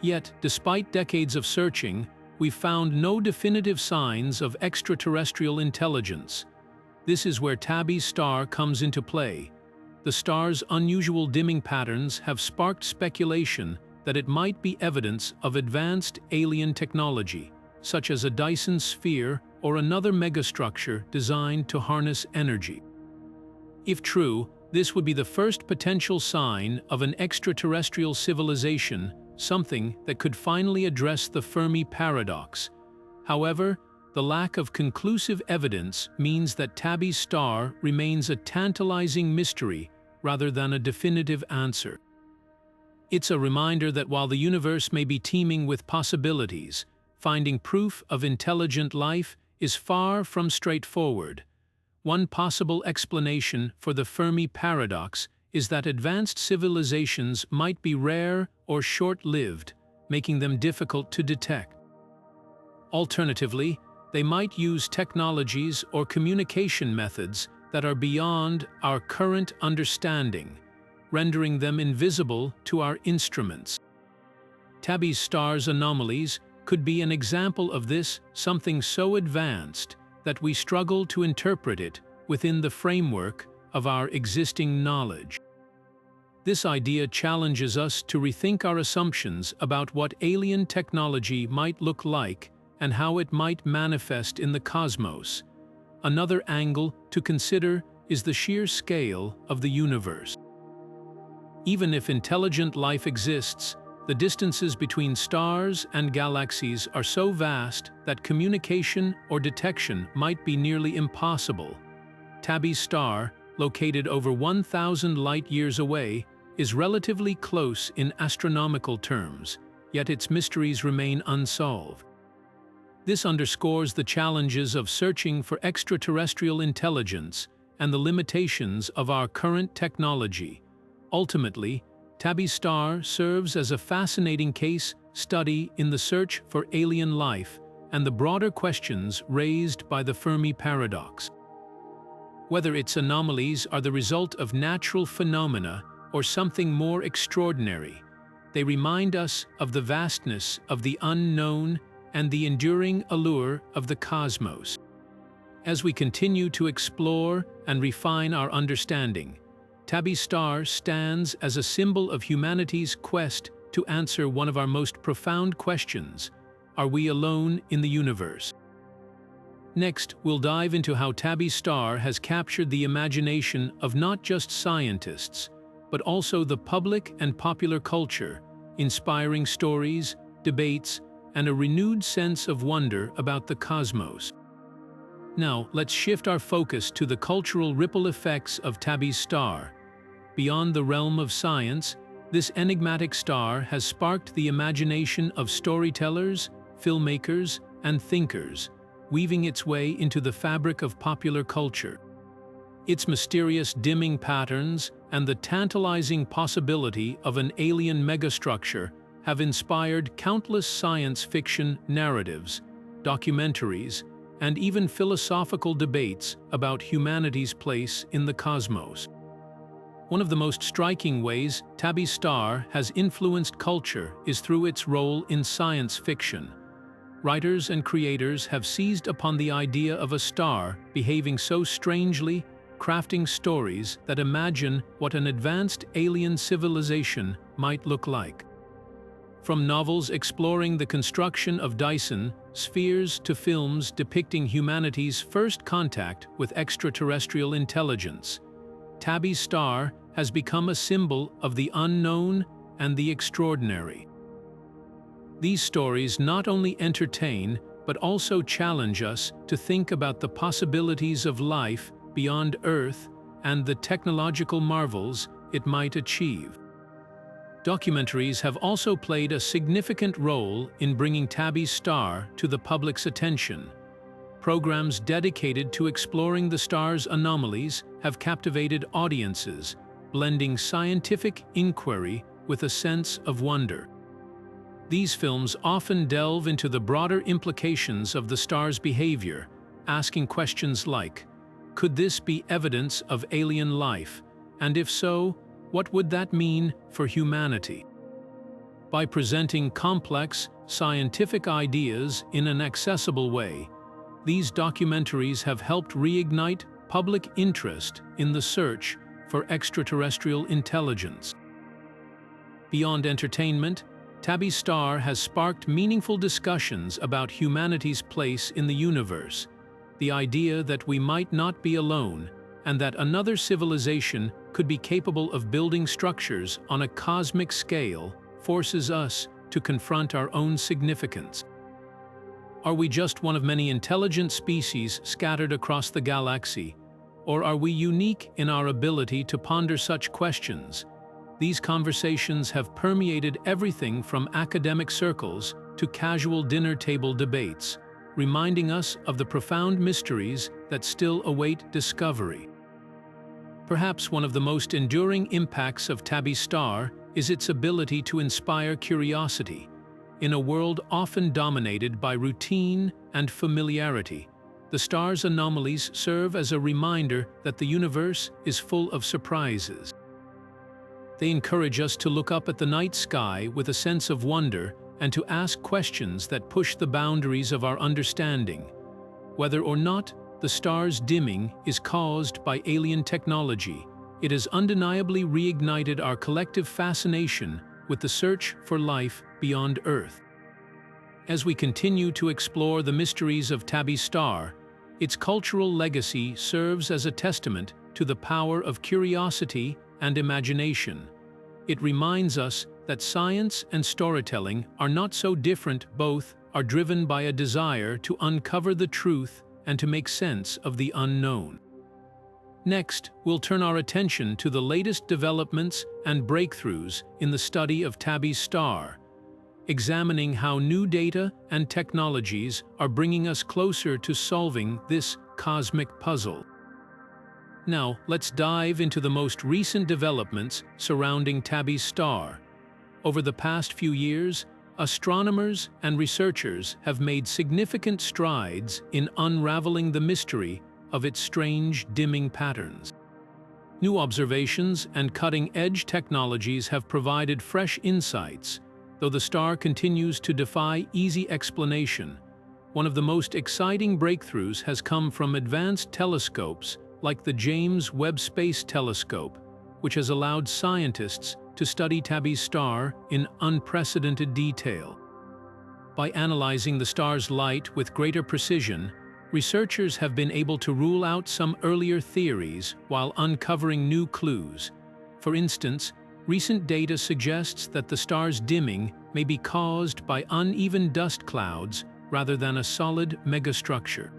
Yet, despite decades of searching, we've found no definitive signs of extraterrestrial intelligence. This is where Tabbys Star comes into play. The star's unusual dimming patterns have sparked speculation that it might be evidence of advanced alien technology, such as a Dyson sphere or another megastructure designed to harness energy. If true, this would be the first potential sign of an extraterrestrial civilization, something that could finally address the Fermi paradox. However, the lack of conclusive evidence means that Tabbys Star remains a tantalizing mystery rather than a definitive answer. It's a reminder that while the universe may be teeming with possibilities, finding proof of intelligent life is far from straightforward. One possible explanation for the Fermi paradox is that advanced civilizations might be rare or short-lived, making them difficult to detect. Alternatively, they might use technologies or communication methods that are beyond our current understanding, rendering them invisible to our instruments. Tabbys Star's anomalies could be an example of this, something so advanced that we struggle to interpret it within the framework of our existing knowledge. This idea challenges us to rethink our assumptions about what alien technology might look like and how it might manifest in the cosmos. Another angle to consider is the sheer scale of the universe. Even if intelligent life exists, the distances between stars and galaxies are so vast that communication or detection might be nearly impossible. Tabbys Star, located over 1,000 light-years away, is relatively close in astronomical terms, yet its mysteries remain unsolved. This underscores the challenges of searching for extraterrestrial intelligence and the limitations of our current technology. Ultimately, Tabbys Star serves as a fascinating case study in the search for alien life and the broader questions raised by the Fermi paradox. Whether its anomalies are the result of natural phenomena or something more extraordinary, they remind us of the vastness of the unknown and the enduring allure of the cosmos. As we continue to explore and refine our understanding, Tabbys Star stands as a symbol of humanity's quest to answer one of our most profound questions: are we alone in the universe? Next, we'll dive into how Tabbys Star has captured the imagination of not just scientists, but also the public and popular culture, inspiring stories, debates, and a renewed sense of wonder about the cosmos. Now, let's shift our focus to the cultural ripple effects of Tabbys Star. Beyond the realm of science, this enigmatic star has sparked the imagination of storytellers, filmmakers, and thinkers, weaving its way into the fabric of popular culture. Its mysterious dimming patterns and the tantalizing possibility of an alien megastructure have inspired countless science fiction narratives, documentaries, and even philosophical debates about humanity's place in the cosmos. One of the most striking ways Tabbys Star has influenced culture is through its role in science fiction. Writers and creators have seized upon the idea of a star behaving so strangely, crafting stories that imagine what an advanced alien civilization might look like. From novels exploring the construction of Dyson spheres to films depicting humanity's first contact with extraterrestrial intelligence, Tabbys Star has become a symbol of the unknown and the extraordinary. These stories not only entertain, but also challenge us to think about the possibilities of life beyond Earth and the technological marvels it might achieve. Documentaries have also played a significant role in bringing Tabbys Star to the public's attention. Programs dedicated to exploring the star's anomalies have captivated audiences, blending scientific inquiry with a sense of wonder. These films often delve into the broader implications of the star's behavior, asking questions like, could this be evidence of alien life? And if so, what would that mean for humanity? By presenting complex, scientific ideas in an accessible way, these documentaries have helped reignite public interest in the search for extraterrestrial intelligence. Beyond entertainment, Tabbys Star has sparked meaningful discussions about humanity's place in the universe. The idea that we might not be alone and that another civilization could be capable of building structures on a cosmic scale forces us to confront our own significance. Are we just one of many intelligent species scattered across the galaxy? Or are we unique in our ability to ponder such questions? These conversations have permeated everything from academic circles to casual dinner table debates, reminding us of the profound mysteries that still await discovery. Perhaps one of the most enduring impacts of Tabbys Star is its ability to inspire curiosity. In a world often dominated by routine and familiarity, the star's anomalies serve as a reminder that the universe is full of surprises. They encourage us to look up at the night sky with a sense of wonder and to ask questions that push the boundaries of our understanding. Whether or not the star's dimming is caused by alien technology, it has undeniably reignited our collective fascination with the search for life beyond Earth. As we continue to explore the mysteries of Tabbys Star, its cultural legacy serves as a testament to the power of curiosity and imagination. It reminds us that science and storytelling are not so different, both are driven by a desire to uncover the truth and to make sense of the unknown. Next, we'll turn our attention to the latest developments and breakthroughs in the study of Tabbys Star, examining how new data and technologies are bringing us closer to solving this cosmic puzzle. Now, let's dive into the most recent developments surrounding Tabbys Star. Over the past few years, astronomers and researchers have made significant strides in unraveling the mystery of its strange dimming patterns. New observations and cutting-edge technologies have provided fresh insights, though the star continues to defy easy explanation. One of the most exciting breakthroughs has come from advanced telescopes like the James Webb Space Telescope, which has allowed scientists to study Tabbys Star in unprecedented detail. By analyzing the star's light with greater precision, researchers have been able to rule out some earlier theories while uncovering new clues. For instance, recent data suggests that the star's dimming may be caused by uneven dust clouds rather than a solid megastructure.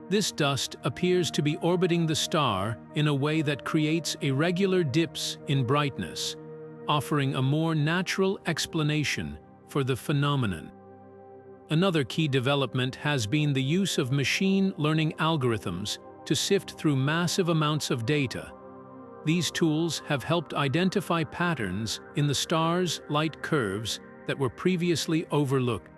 This dust appears to be orbiting the star in a way that creates irregular dips in brightness, offering a more natural explanation for the phenomenon. Another key development has been the use of machine learning algorithms to sift through massive amounts of data. These tools have helped identify patterns in the star's light curves that were previously overlooked.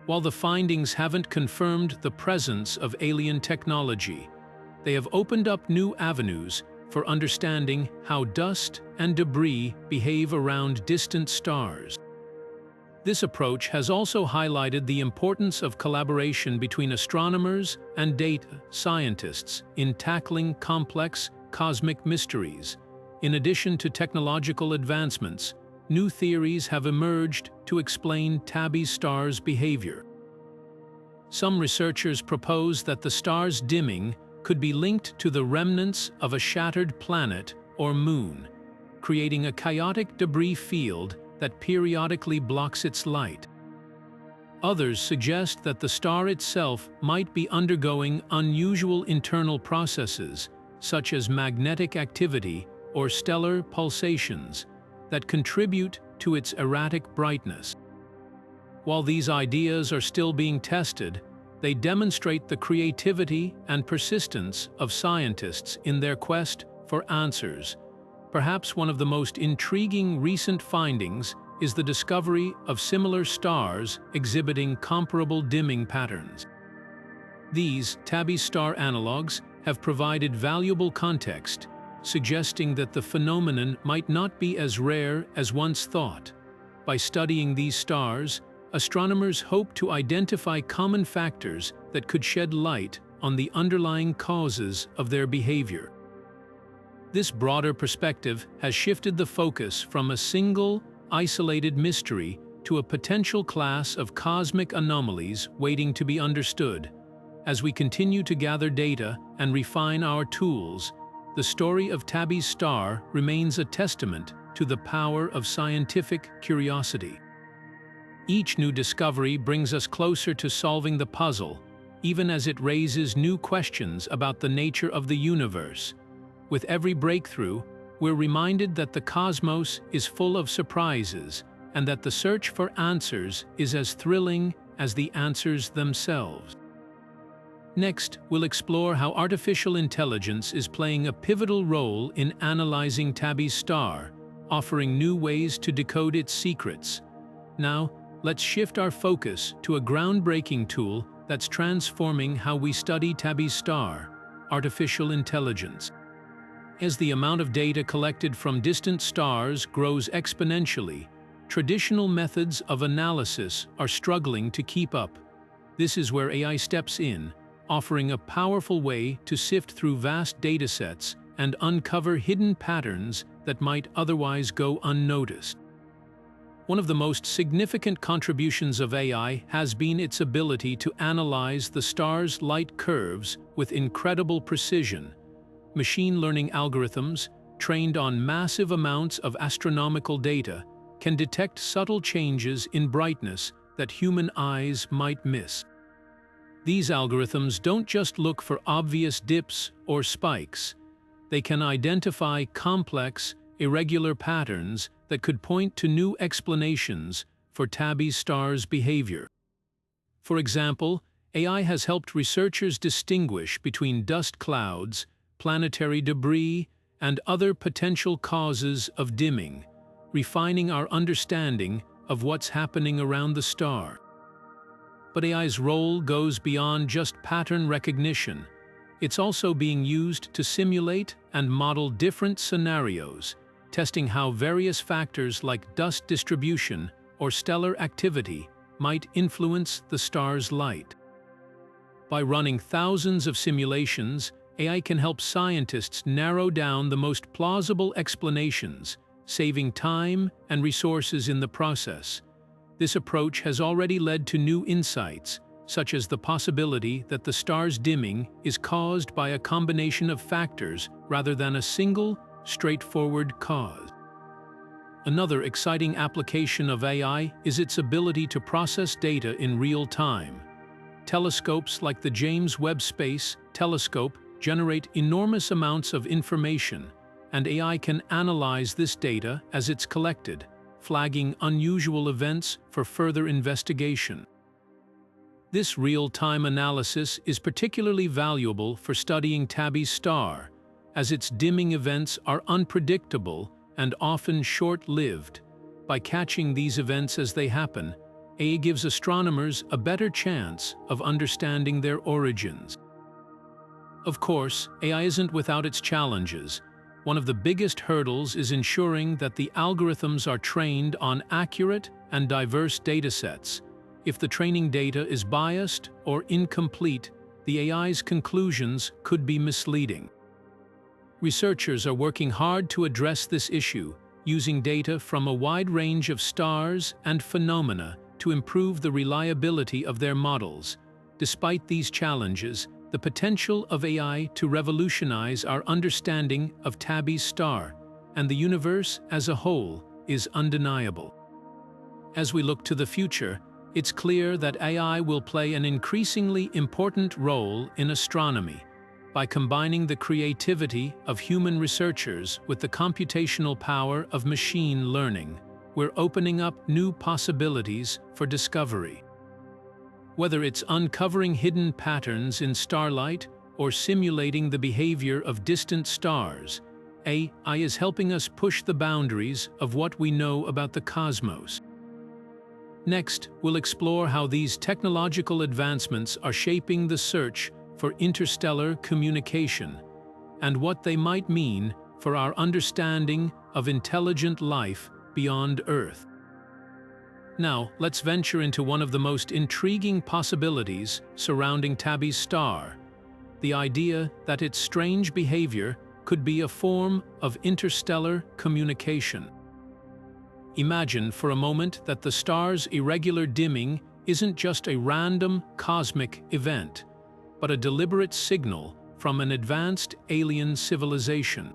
While the findings haven't confirmed the presence of alien technology, they have opened up new avenues for understanding how dust and debris behave around distant stars. This approach has also highlighted the importance of collaboration between astronomers and data scientists in tackling complex cosmic mysteries. In addition to technological advancements, new theories have emerged to explain Tabbys Star's behavior. Some researchers propose that the star's dimming could be linked to the remnants of a shattered planet or moon, creating a chaotic debris field that periodically blocks its light. Others suggest that the star itself might be undergoing unusual internal processes, such as magnetic activity or stellar pulsations, that contribute to its erratic brightness. While these ideas are still being tested, they demonstrate the creativity and persistence of scientists in their quest for answers. Perhaps one of the most intriguing recent findings is the discovery of similar stars exhibiting comparable dimming patterns. These Tabbys Star analogs have provided valuable context, suggesting that the phenomenon might not be as rare as once thought. By studying these stars, astronomers hope to identify common factors that could shed light on the underlying causes of their behavior. This broader perspective has shifted the focus from a single, isolated mystery to a potential class of cosmic anomalies waiting to be understood. As we continue to gather data and refine our tools, the story of Tabbys Star remains a testament to the power of scientific curiosity. Each new discovery brings us closer to solving the puzzle, even as it raises new questions about the nature of the universe. With every breakthrough, we're reminded that the cosmos is full of surprises and that the search for answers is as thrilling as the answers themselves. Next, we'll explore how artificial intelligence is playing a pivotal role in analyzing Tabbys Star, offering new ways to decode its secrets. Now, let's shift our focus to a groundbreaking tool that's transforming how we study Tabbys Star, artificial intelligence. As the amount of data collected from distant stars grows exponentially, traditional methods of analysis are struggling to keep up. This is where AI steps in, offering a powerful way to sift through vast datasets and uncover hidden patterns that might otherwise go unnoticed. One of the most significant contributions of AI has been its ability to analyze the star's light curves with incredible precision. Machine learning algorithms, trained on massive amounts of astronomical data, can detect subtle changes in brightness that human eyes might miss. These algorithms don't just look for obvious dips or spikes. They can identify complex, irregular patterns that could point to new explanations for Tabbys Star's behavior. For example, AI has helped researchers distinguish between dust clouds, planetary debris, and other potential causes of dimming, refining our understanding of what's happening around the star. But AI's role goes beyond just pattern recognition. It's also being used to simulate and model different scenarios, testing how various factors like dust distribution or stellar activity might influence the star's light. By running thousands of simulations, AI can help scientists narrow down the most plausible explanations, saving time and resources in the process. This approach has already led to new insights, such as the possibility that the star's dimming is caused by a combination of factors rather than a single, straightforward cause. Another exciting application of AI is its ability to process data in real time. Telescopes like the James Webb Space Telescope generate enormous amounts of information, and AI can analyze this data as it's collected, flagging unusual events for further investigation. This real-time analysis is particularly valuable for studying Tabbys Star, as its dimming events are unpredictable and often short-lived. By catching these events as they happen, AI gives astronomers a better chance of understanding their origins. Of course, AI isn't without its challenges. One of the biggest hurdles is ensuring that the algorithms are trained on accurate and diverse datasets. If the training data is biased or incomplete, the AI's conclusions could be misleading. Researchers are working hard to address this issue, using data from a wide range of stars and phenomena to improve the reliability of their models. Despite these challenges, the potential of AI to revolutionize our understanding of Tabbys Star and the universe as a whole is undeniable. As we look to the future, it's clear that AI will play an increasingly important role in astronomy. By combining the creativity of human researchers with the computational power of machine learning, we're opening up new possibilities for discovery. Whether it's uncovering hidden patterns in starlight or simulating the behavior of distant stars, AI is helping us push the boundaries of what we know about the cosmos. Next, we'll explore how these technological advancements are shaping the search for interstellar communication and what they might mean for our understanding of intelligent life beyond Earth. Now, let's venture into one of the most intriguing possibilities surrounding Tabbys Star, the idea that its strange behavior could be a form of interstellar communication. Imagine for a moment that the star's irregular dimming isn't just a random cosmic event, but a deliberate signal from an advanced alien civilization.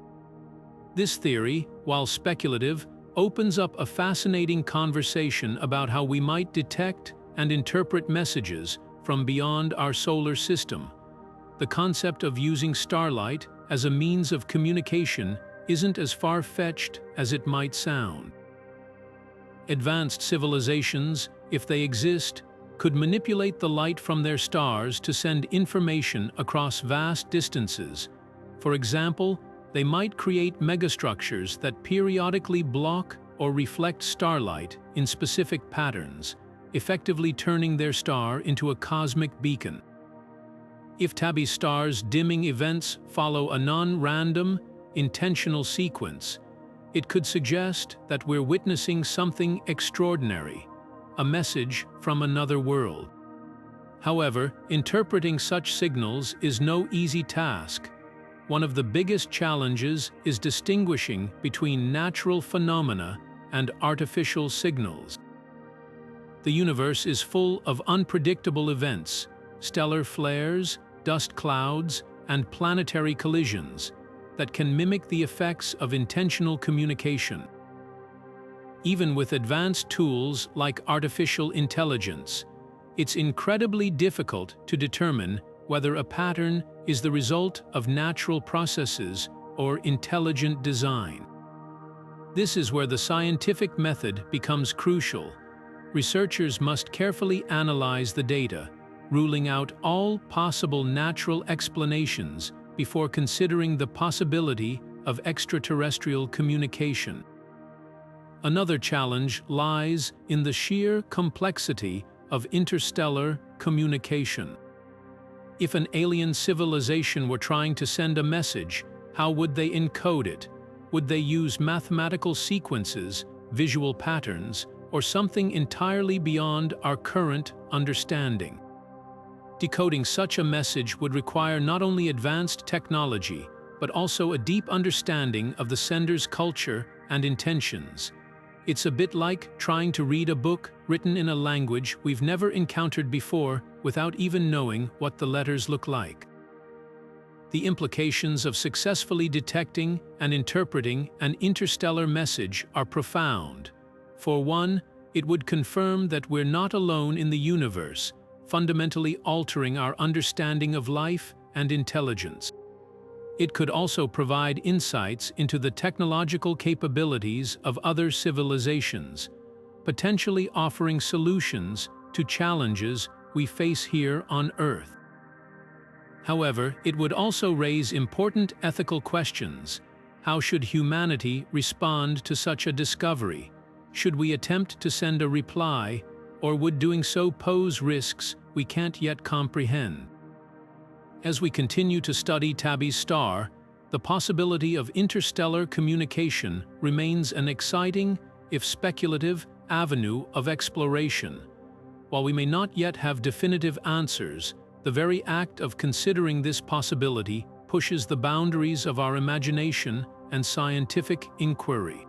This theory, while speculative, opens up a fascinating conversation about how we might detect and interpret messages from beyond our solar system. The concept of using starlight as a means of communication isn't as far-fetched as it might sound. Advanced civilizations, if they exist, could manipulate the light from their stars to send information across vast distances. For example, they might create megastructures that periodically block or reflect starlight in specific patterns, effectively turning their star into a cosmic beacon. If Tabbys Star's dimming events follow a non-random, intentional sequence, it could suggest that we're witnessing something extraordinary, a message from another world. However, interpreting such signals is no easy task. One of the biggest challenges is distinguishing between natural phenomena and artificial signals. The universe is full of unpredictable events, stellar flares, dust clouds, and planetary collisions that can mimic the effects of intentional communication. Even with advanced tools like artificial intelligence, it's incredibly difficult to determine whether a pattern is the result of natural processes or intelligent design. This is where the scientific method becomes crucial. Researchers must carefully analyze the data, ruling out all possible natural explanations before considering the possibility of extraterrestrial communication. Another challenge lies in the sheer complexity of interstellar communication. If an alien civilization were trying to send a message, how would they encode it? Would they use mathematical sequences, visual patterns, or something entirely beyond our current understanding? Decoding such a message would require not only advanced technology, but also a deep understanding of the sender's culture and intentions. It's a bit like trying to read a book written in a language we've never encountered before without even knowing what the letters look like. The implications of successfully detecting and interpreting an interstellar message are profound. For one, it would confirm that we're not alone in the universe, fundamentally altering our understanding of life and intelligence. It could also provide insights into the technological capabilities of other civilizations, potentially offering solutions to challenges we face here on Earth. However, it would also raise important ethical questions. How should humanity respond to such a discovery? Should we attempt to send a reply, or would doing so pose risks we can't yet comprehend? As we continue to study Tabbys Star, the possibility of interstellar communication remains an exciting, if speculative, avenue of exploration. While we may not yet have definitive answers, the very act of considering this possibility pushes the boundaries of our imagination and scientific inquiry.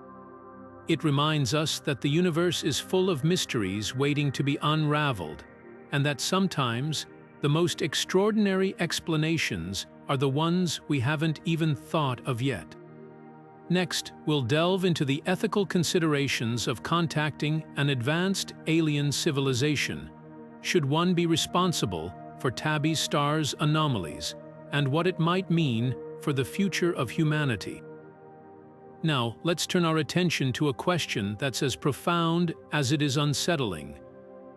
It reminds us that the universe is full of mysteries waiting to be unraveled, and that sometimes the most extraordinary explanations are the ones we haven't even thought of yet. Next, we'll delve into the ethical considerations of contacting an advanced alien civilization. Should one be responsible for Tabbys Star's anomalies, and what it might mean for the future of humanity? Now, let's turn our attention to a question that's as profound as it is unsettling.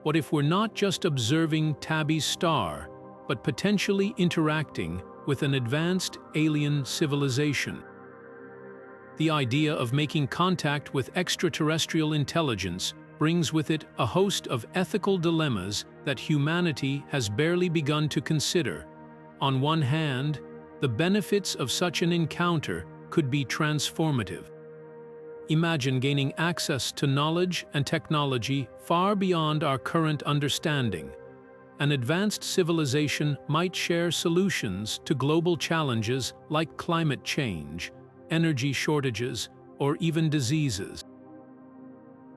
What if we're not just observing Tabbys Star, but potentially interacting with an advanced alien civilization? The idea of making contact with extraterrestrial intelligence brings with it a host of ethical dilemmas that humanity has barely begun to consider. On one hand, the benefits of such an encounter could be transformative. Imagine gaining access to knowledge and technology far beyond our current understanding. An advanced civilization might share solutions to global challenges like climate change, energy shortages, or even diseases.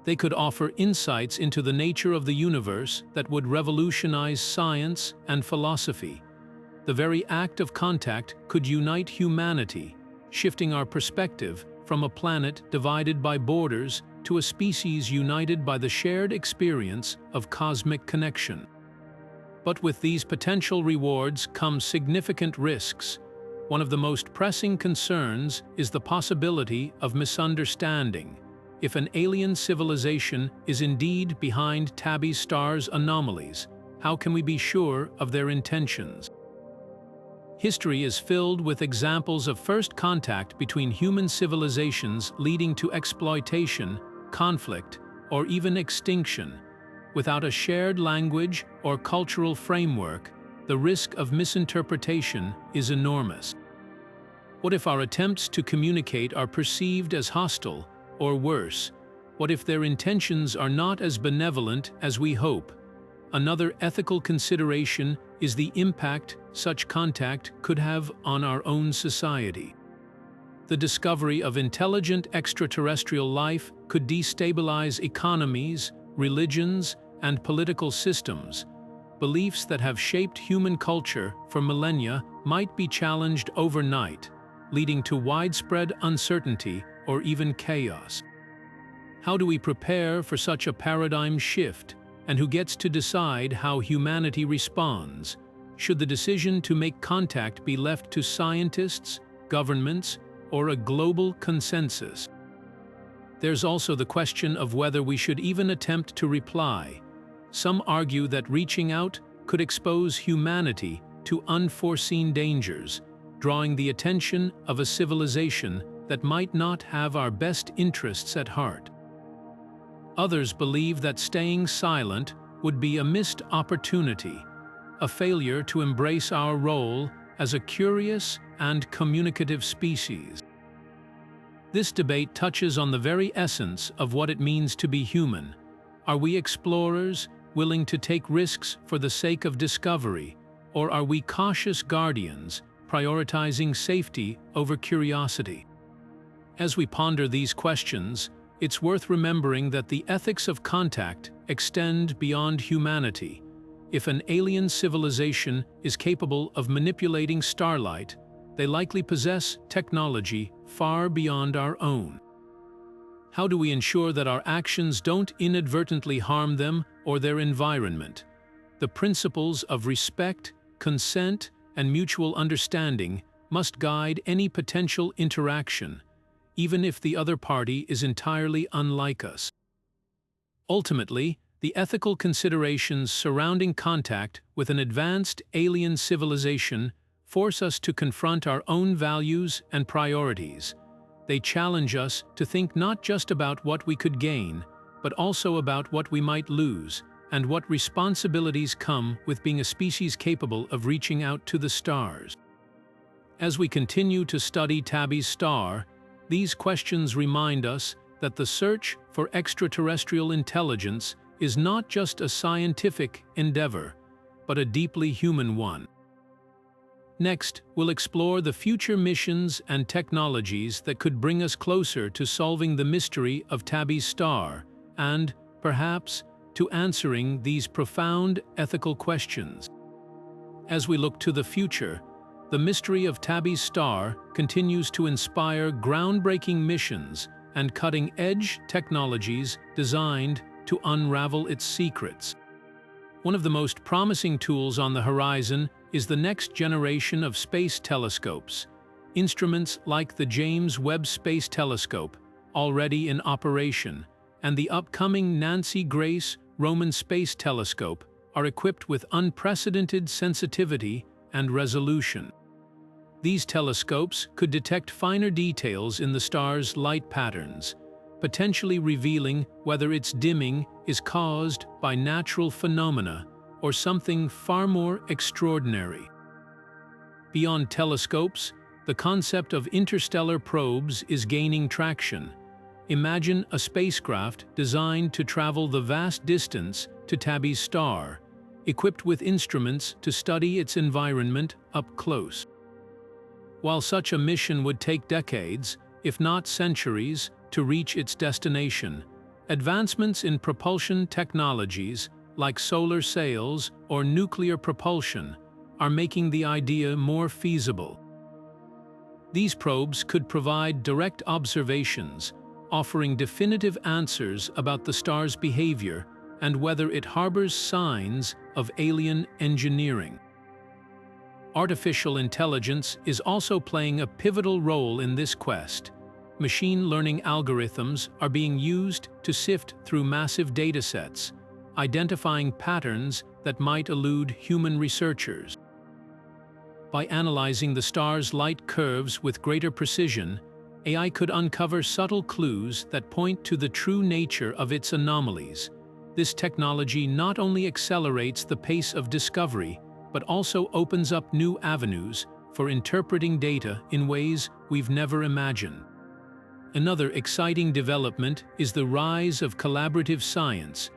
They could offer insights into the nature of the universe that would revolutionize science and philosophy. The very act of contact could unite humanity, shifting our perspective from a planet divided by borders to a species united by the shared experience of cosmic connection. But with these potential rewards come significant risks. One of the most pressing concerns is the possibility of misunderstanding. if an alien civilization is indeed behind Tabbys Star's anomalies, how can we be sure of their intentions? History is filled with examples of first contact between human civilizations leading to exploitation, conflict, or even extinction. Without a shared language or cultural framework, the risk of misinterpretation is enormous. What if our attempts to communicate are perceived as hostile, or worse? What if their intentions are not as benevolent as we hope? Another ethical consideration is the impact such contact could have on our own society. The discovery of intelligent extraterrestrial life could destabilize economies, religions, and political systems. Beliefs that have shaped human culture for millennia might be challenged overnight, leading to widespread uncertainty or even chaos. How do we prepare for such a paradigm shift, and who gets to decide how humanity responds? Should the decision to make contact be left to scientists, governments, or a global consensus? There's also the question of whether we should even attempt to reply. Some argue that reaching out could expose humanity to unforeseen dangers, drawing the attention of a civilization that might not have our best interests at heart. Others believe that staying silent would be a missed opportunity, a failure to embrace our role as a curious and communicative species. This debate touches on the very essence of what it means to be human. Are we explorers, willing to take risks for the sake of discovery, or are we cautious guardians, prioritizing safety over curiosity? As we ponder these questions, it's worth remembering that the ethics of contact extend beyond humanity. If an alien civilization is capable of manipulating starlight, they likely possess technology far beyond our own. How do we ensure that our actions don't inadvertently harm them or their environment? The principles of respect, consent, and mutual understanding must guide any potential interaction, even if the other party is entirely unlike us. Ultimately, the ethical considerations surrounding contact with an advanced alien civilization force us to confront our own values and priorities. They challenge us to think not just about what we could gain, but also about what we might lose, and what responsibilities come with being a species capable of reaching out to the stars. As we continue to study Tabbys Star, these questions remind us that the search for extraterrestrial intelligence is not just a scientific endeavor, but a deeply human one. Next, we'll explore the future missions and technologies that could bring us closer to solving the mystery of Tabbys Star and, perhaps, to answering these profound ethical questions. As we look to the future, the mystery of Tabbys Star continues to inspire groundbreaking missions and cutting-edge technologies designed to unravel its secrets. One of the most promising tools on the horizon is the next generation of space telescopes. Instruments like the James Webb Space Telescope, already in operation, and the upcoming Nancy Grace Roman Space Telescope are equipped with unprecedented sensitivity and resolution. These telescopes could detect finer details in the star's light patterns, potentially revealing whether its dimming is caused by natural phenomena or something far more extraordinary. Beyond telescopes, the concept of interstellar probes is gaining traction. Imagine a spacecraft designed to travel the vast distance to Tabbys Star, equipped with instruments to study its environment up close. While such a mission would take decades, if not centuries, to reach its destination, advancements in propulsion technologies, like solar sails or nuclear propulsion, are making the idea more feasible. These probes could provide direct observations, offering definitive answers about the star's behavior and whether it harbors signs of alien engineering. Artificial intelligence is also playing a pivotal role in this quest. machine learning algorithms are being used to sift through massive datasets, identifying patterns that might elude human researchers. By analyzing the star's light curves with greater precision, AI could uncover subtle clues that point to the true nature of its anomalies. This technology not only accelerates the pace of discovery, but also opens up new avenues for interpreting data in ways we've never imagined. Another exciting development is the rise of collaborative science.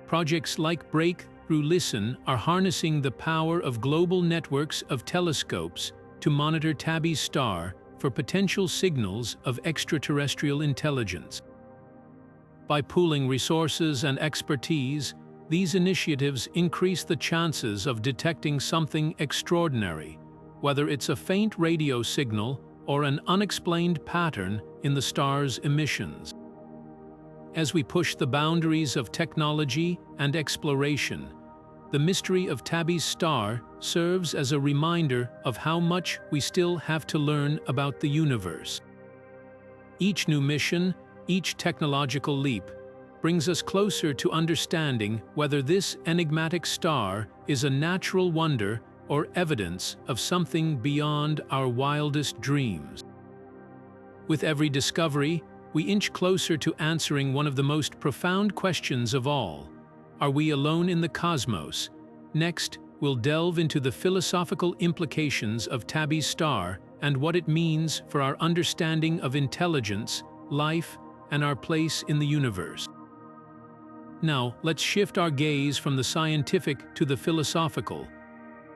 Projects like Breakthrough Listen are harnessing the power of global networks of telescopes to monitor Tabbys Star for potential signals of extraterrestrial intelligence. By pooling resources and expertise, these initiatives increase the chances of detecting something extraordinary, whether it's a faint radio signal or an unexplained pattern in the star's emissions. As we push the boundaries of technology and exploration, the mystery of Tabbys Star serves as a reminder of how much we still have to learn about the universe. Each new mission, each technological leap, brings us closer to understanding whether this enigmatic star is a natural wonder or evidence of something beyond our wildest dreams. With every discovery, we inch closer to answering one of the most profound questions of all. Are we alone in the cosmos? Next, we'll delve into the philosophical implications of Tabbys Star and what it means for our understanding of intelligence, life, and our place in the universe. Now, let's shift our gaze from the scientific to the philosophical.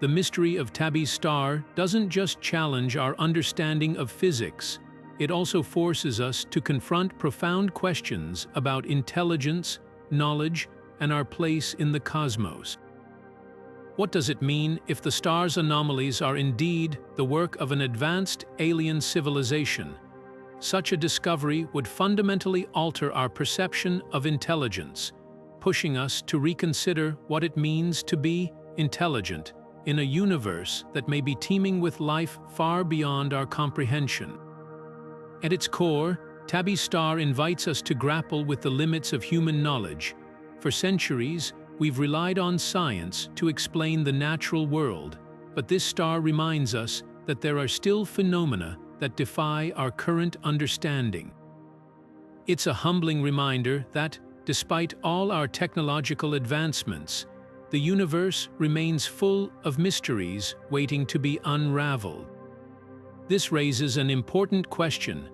The mystery of Tabbys Star doesn't just challenge our understanding of physics, it also forces us to confront profound questions about intelligence, knowledge, and our place in the cosmos. What does it mean if the star's anomalies are indeed the work of an advanced alien civilization? Such a discovery would fundamentally alter our perception of intelligence, pushing us to reconsider what it means to be intelligent in a universe that may be teeming with life far beyond our comprehension. At its core, Tabbys Star invites us to grapple with the limits of human knowledge. For centuries, we've relied on science to explain the natural world, but this star reminds us that there are still phenomena that defy our current understanding. It's a humbling reminder that, despite all our technological advancements, the universe remains full of mysteries waiting to be unraveled. This raises an important question.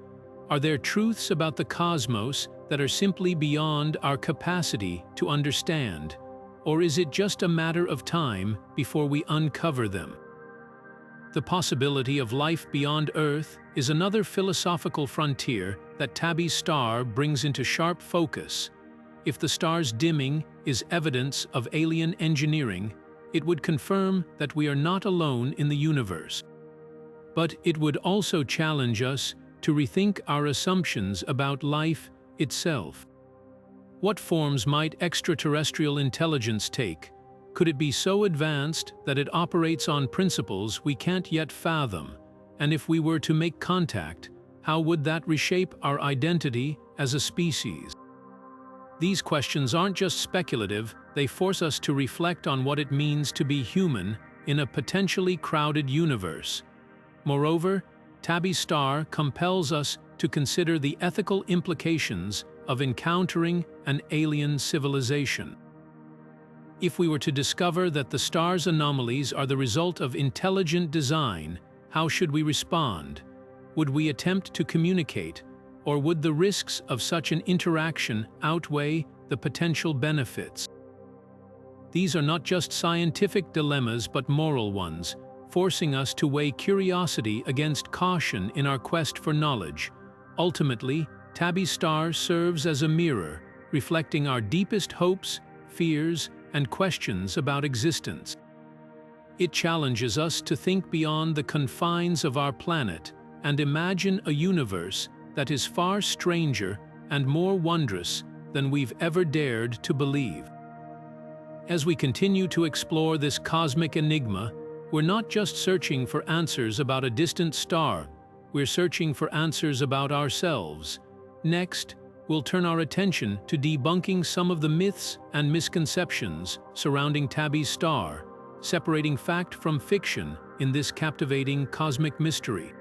Are there truths about the cosmos that are simply beyond our capacity to understand? Or is it just a matter of time before we uncover them? The possibility of life beyond Earth is another philosophical frontier that Tabbys Star brings into sharp focus. If the star's dimming is evidence of alien engineering, it would confirm that we are not alone in the universe. But it would also challenge us to rethink our assumptions about life itself. What forms might extraterrestrial intelligence take? Could it be so advanced that it operates on principles we can't yet fathom? And if we were to make contact, how would that reshape our identity as a species? These questions aren't just speculative, they force us to reflect on what it means to be human in a potentially crowded universe. Moreover, Tabbys Star compels us to consider the ethical implications of encountering an alien civilization. If we were to discover that the star's anomalies are the result of intelligent design, how should we respond? Would we attempt to communicate, or would the risks of such an interaction outweigh the potential benefits? These are not just scientific dilemmas but moral ones, forcing us to weigh curiosity against caution in our quest for knowledge. Ultimately, Tabbys Star serves as a mirror, reflecting our deepest hopes, fears, and questions about existence. It challenges us to think beyond the confines of our planet and imagine a universe that is far stranger and more wondrous than we've ever dared to believe. As we continue to explore this cosmic enigma, we're not just searching for answers about a distant star, we're searching for answers about ourselves. Next, we'll turn our attention to debunking some of the myths and misconceptions surrounding Tabbys Star, separating fact from fiction in this captivating cosmic mystery.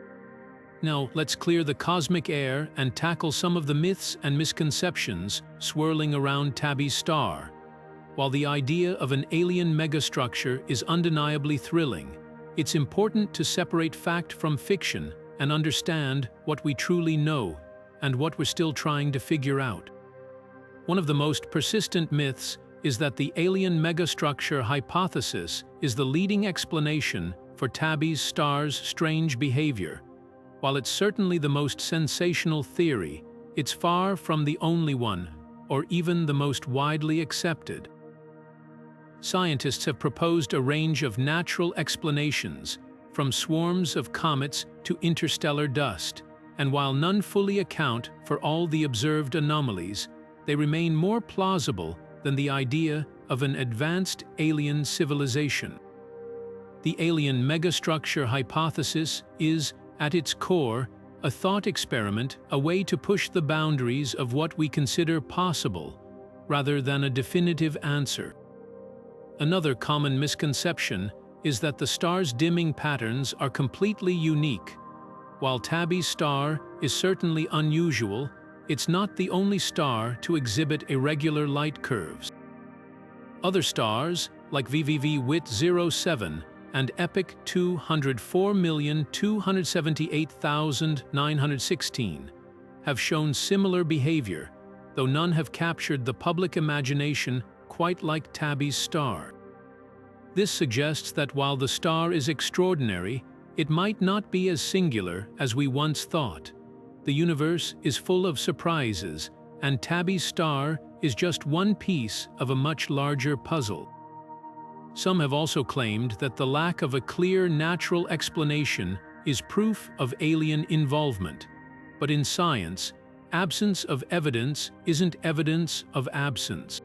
Now, let's clear the cosmic air and tackle some of the myths and misconceptions swirling around Tabbys Star. While the idea of an alien megastructure is undeniably thrilling, it's important to separate fact from fiction and understand what we truly know and what we're still trying to figure out. One of the most persistent myths is that the alien megastructure hypothesis is the leading explanation for Tabbys Star's strange behavior. While it's certainly the most sensational theory, it's far from the only one, or even the most widely accepted. Scientists have proposed a range of natural explanations, from swarms of comets to interstellar dust, and while none fully account for all the observed anomalies, they remain more plausible than the idea of an advanced alien civilization. The alien megastructure hypothesis is, at its core, a thought experiment, a way to push the boundaries of what we consider possible, rather than a definitive answer. Another common misconception is that the star's dimming patterns are completely unique. While Tabbys Star is certainly unusual, it's not the only star to exhibit irregular light curves. Other stars, like VVV WIT 07 and EPIC 204,278,916, have shown similar behavior, though none have captured the public imagination quite like Tabbys Star. This suggests that while the star is extraordinary, it might not be as singular as we once thought. The universe is full of surprises, and Tabbys Star is just one piece of a much larger puzzle. Some have also claimed that the lack of a clear natural explanation is proof of alien involvement. But in science, absence of evidence isn't evidence of absence.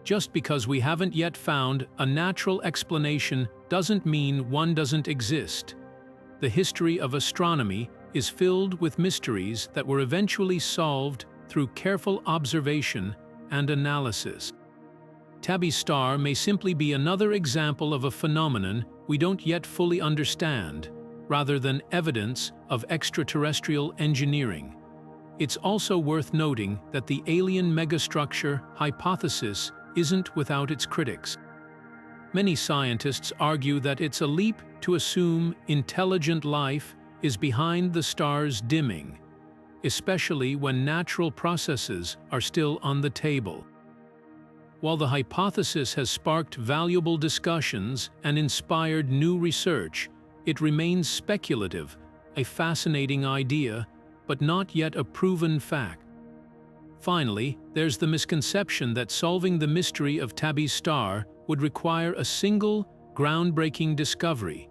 Just because we haven't yet found a natural explanation doesn't mean one doesn't exist. The history of astronomy is filled with mysteries that were eventually solved through careful observation and analysis. Tabbys Star may simply be another example of a phenomenon we don't yet fully understand, rather than evidence of extraterrestrial engineering. It's also worth noting that the alien megastructure hypothesis isn't without its critics. Many scientists argue that it's a leap to assume intelligent life is behind the star's dimming, especially when natural processes are still on the table. While the hypothesis has sparked valuable discussions and inspired new research, it remains speculative, a fascinating idea, but not yet a proven fact. Finally, there's the misconception that solving the mystery of Tabbys Star would require a single, groundbreaking discovery.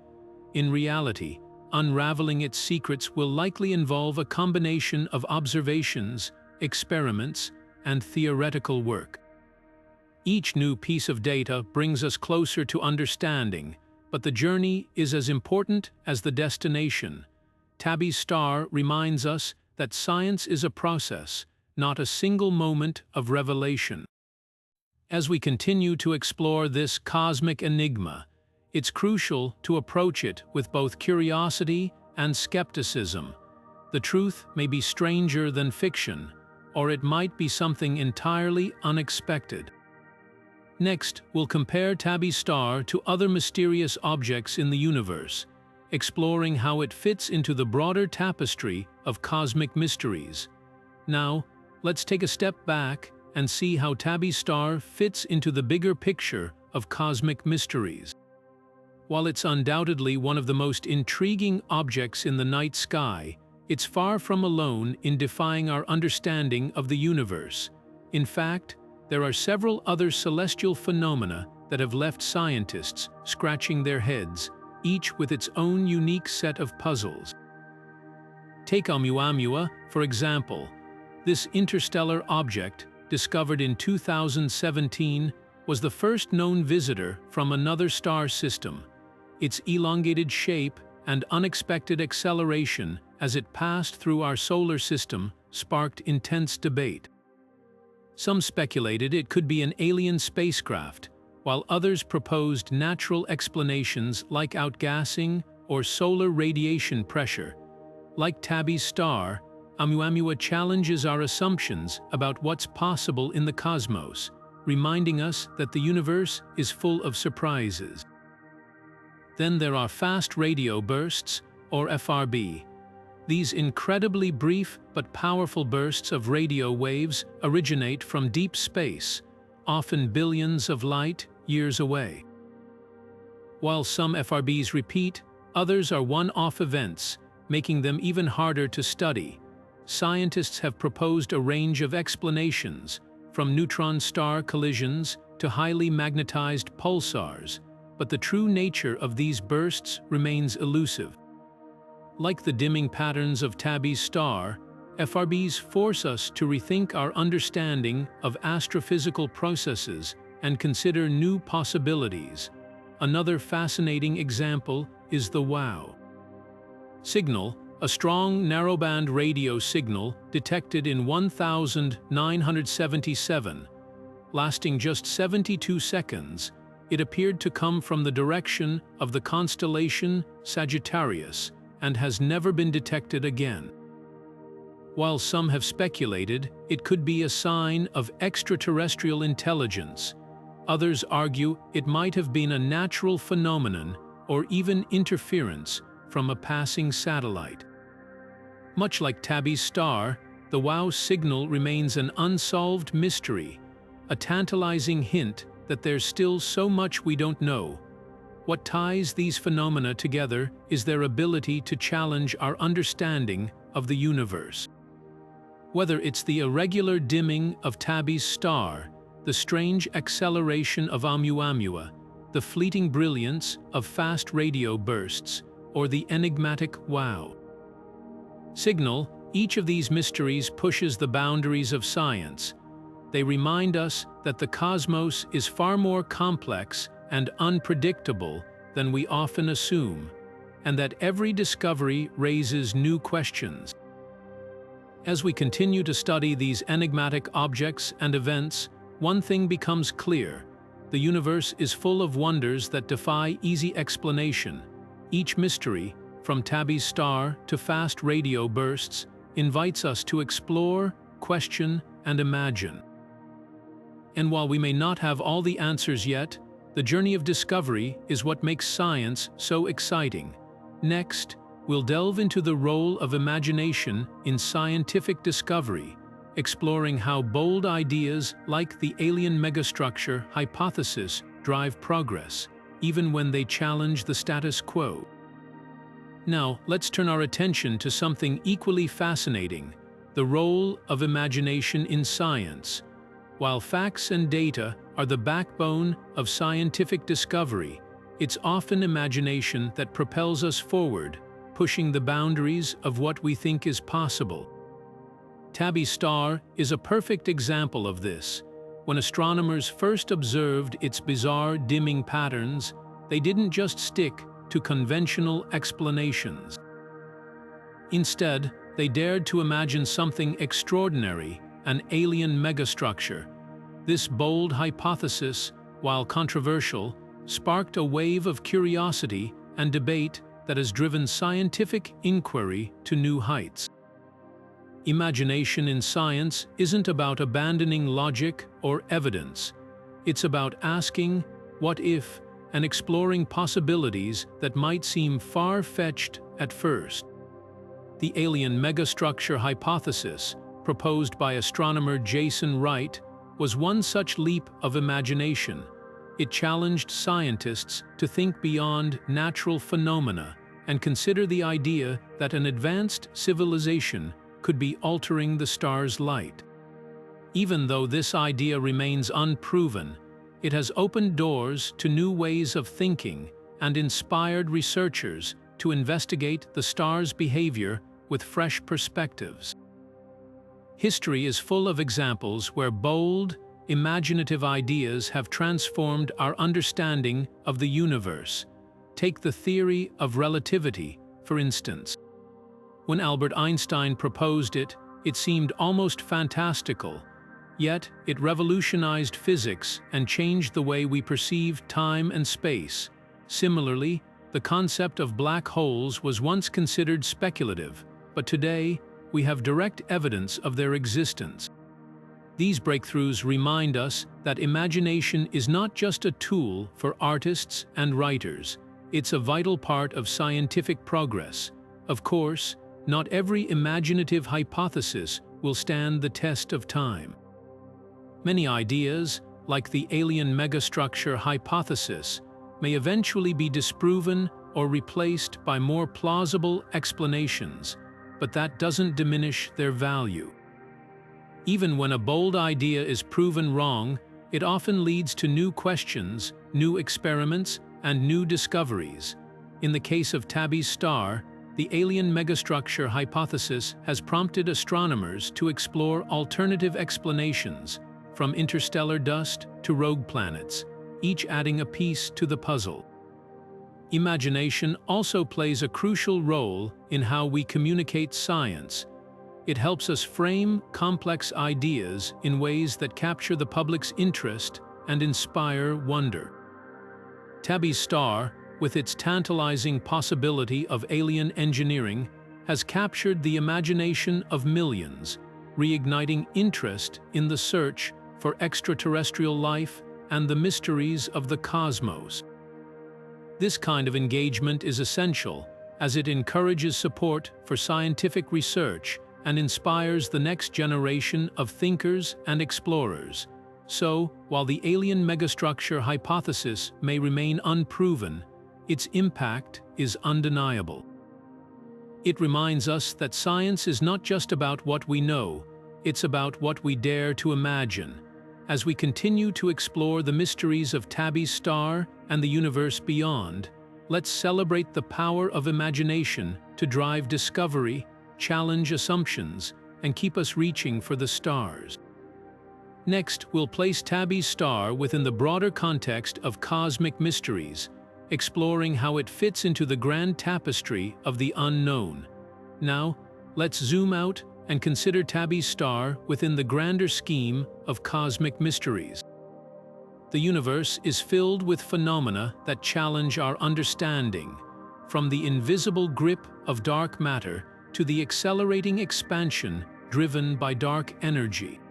In reality, unraveling its secrets will likely involve a combination of observations, experiments, and theoretical work. Each new piece of data brings us closer to understanding, but the journey is as important as the destination. Tabbys Star reminds us that science is a process, not a single moment of revelation. As we continue to explore this cosmic enigma, it's crucial to approach it with both curiosity and skepticism. The truth may be stranger than fiction, or it might be something entirely unexpected. Next, we'll compare Tabbys Star to other mysterious objects in the universe, exploring how it fits into the broader tapestry of cosmic mysteries. Now, let's take a step back and see how Tabbys Star fits into the bigger picture of cosmic mysteries. While it's undoubtedly one of the most intriguing objects in the night sky, it's far from alone in defying our understanding of the universe. In fact, there are several other celestial phenomena that have left scientists scratching their heads, each with its own unique set of puzzles. Take OUMUAMUA, for example. This interstellar object, discovered in 2017, was the first known visitor from another star system. Its elongated shape and unexpected acceleration as it passed through our solar system sparked intense debate. Some speculated it could be an alien spacecraft, while others proposed natural explanations like outgassing or solar radiation pressure. Like Tabbys Star, OUMUAMUA challenges our assumptions about what's possible in the cosmos, reminding us that the universe is full of surprises. Then there are fast radio bursts, or FRB. These incredibly brief but powerful bursts of radio waves originate from deep space, often billions of light years away. While some FRBs repeat, others are one-off events, making them even harder to study. Scientists have proposed a range of explanations, from neutron-star collisions to highly magnetized pulsars, but the true nature of these bursts remains elusive. Like the dimming patterns of Tabbys Star, FRBs force us to rethink our understanding of astrophysical processes and consider new possibilities. Another fascinating example is the WOW signal, a strong narrowband radio signal detected in 1977. Lasting just 72 seconds, it appeared to come from the direction of the constellation Sagittarius and has never been detected again. While some have speculated it could be a sign of extraterrestrial intelligence, others argue it might have been a natural phenomenon or even interference from a passing satellite. Much like Tabbys Star, the WOW signal remains an unsolved mystery, a tantalizing hint that there's still so much we don't know. What ties these phenomena together is their ability to challenge our understanding of the universe. Whether it's the irregular dimming of Tabbys Star, the strange acceleration of OUMUAMUA, the fleeting brilliance of fast radio bursts, or the enigmatic WOW signal, each of these mysteries pushes the boundaries of science. They remind us that the cosmos is far more complex and unpredictable than we often assume, and that every discovery raises new questions. As we continue to study these enigmatic objects and events, one thing becomes clear: the universe is full of wonders that defy easy explanation. Each mystery, from Tabbys Star to fast radio bursts, invites us to explore, question, and imagine. And while we may not have all the answers yet, the journey of discovery is what makes science so exciting. Next, we'll delve into the role of imagination in scientific discovery, exploring how bold ideas like the alien megastructure hypothesis drive progress, even when they challenge the status quo. Now, let's turn our attention to something equally fascinating: the role of imagination in science. While facts and data are the backbone of scientific discovery, it's often imagination that propels us forward, pushing the boundaries of what we think is possible. Tabbys Star is a perfect example of this. When astronomers first observed its bizarre dimming patterns, they didn't just stick to conventional explanations. Instead, they dared to imagine something extraordinary: an alien megastructure. This bold hypothesis, while controversial, sparked a wave of curiosity and debate that has driven scientific inquiry to new heights. Imagination in science isn't about abandoning logic or evidence. It's about asking, what if, and exploring possibilities that might seem far-fetched at first. The alien megastructure hypothesis, proposed by astronomer Jason Wright, was one such leap of imagination. It challenged scientists to think beyond natural phenomena and consider the idea that an advanced civilization could be altering the star's light. Even though this idea remains unproven, it has opened doors to new ways of thinking and inspired researchers to investigate the star's behavior with fresh perspectives. History is full of examples where bold, imaginative ideas have transformed our understanding of the universe. Take the theory of relativity, for instance. When Albert Einstein proposed it, it seemed almost fantastical, yet it revolutionized physics and changed the way we perceive time and space. Similarly, the concept of black holes was once considered speculative, but today we have direct evidence of their existence. These breakthroughs remind us that imagination is not just a tool for artists and writers, it's a vital part of scientific progress. Of course, not every imaginative hypothesis will stand the test of time. Many ideas, like the alien megastructure hypothesis, may eventually be disproven or replaced by more plausible explanations, but that doesn't diminish their value. Even when a bold idea is proven wrong, it often leads to new questions, new experiments, and new discoveries. In the case of Tabbys Star, the alien megastructure hypothesis has prompted astronomers to explore alternative explanations, from interstellar dust to rogue planets, each adding a piece to the puzzle. Imagination also plays a crucial role in how we communicate science. It helps us frame complex ideas in ways that capture the public's interest and inspire wonder. Tabbys Star, with its tantalizing possibility of alien engineering, has captured the imagination of millions, reigniting interest in the search for extraterrestrial life and the mysteries of the cosmos. This kind of engagement is essential, as it encourages support for scientific research and inspires the next generation of thinkers and explorers. So, while the alien megastructure hypothesis may remain unproven, its impact is undeniable. It reminds us that science is not just about what we know, it's about what we dare to imagine. As we continue to explore the mysteries of Tabbys Star and the universe beyond, let's celebrate the power of imagination to drive discovery, challenge assumptions, and keep us reaching for the stars. Next, we'll place Tabbys Star within the broader context of cosmic mysteries, exploring how it fits into the grand tapestry of the unknown. Now, let's zoom out and consider Tabbys Star within the grander scheme of cosmic mysteries. The universe is filled with phenomena that challenge our understanding, from the invisible grip of dark matter to the accelerating expansion driven by dark energy.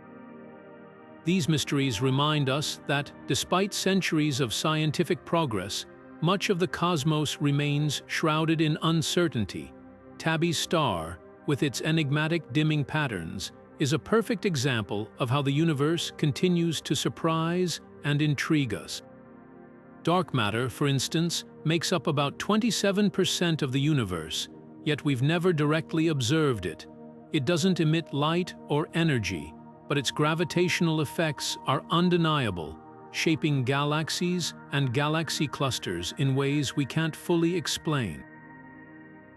These mysteries remind us that, despite centuries of scientific progress, much of the cosmos remains shrouded in uncertainty. Tabbys Star, with its enigmatic dimming patterns, is a perfect example of how the universe continues to surprise and intrigue us. Dark matter, for instance, makes up about 27% of the universe, yet we've never directly observed it. It doesn't emit light or energy, but its gravitational effects are undeniable, shaping galaxies and galaxy clusters in ways we can't fully explain.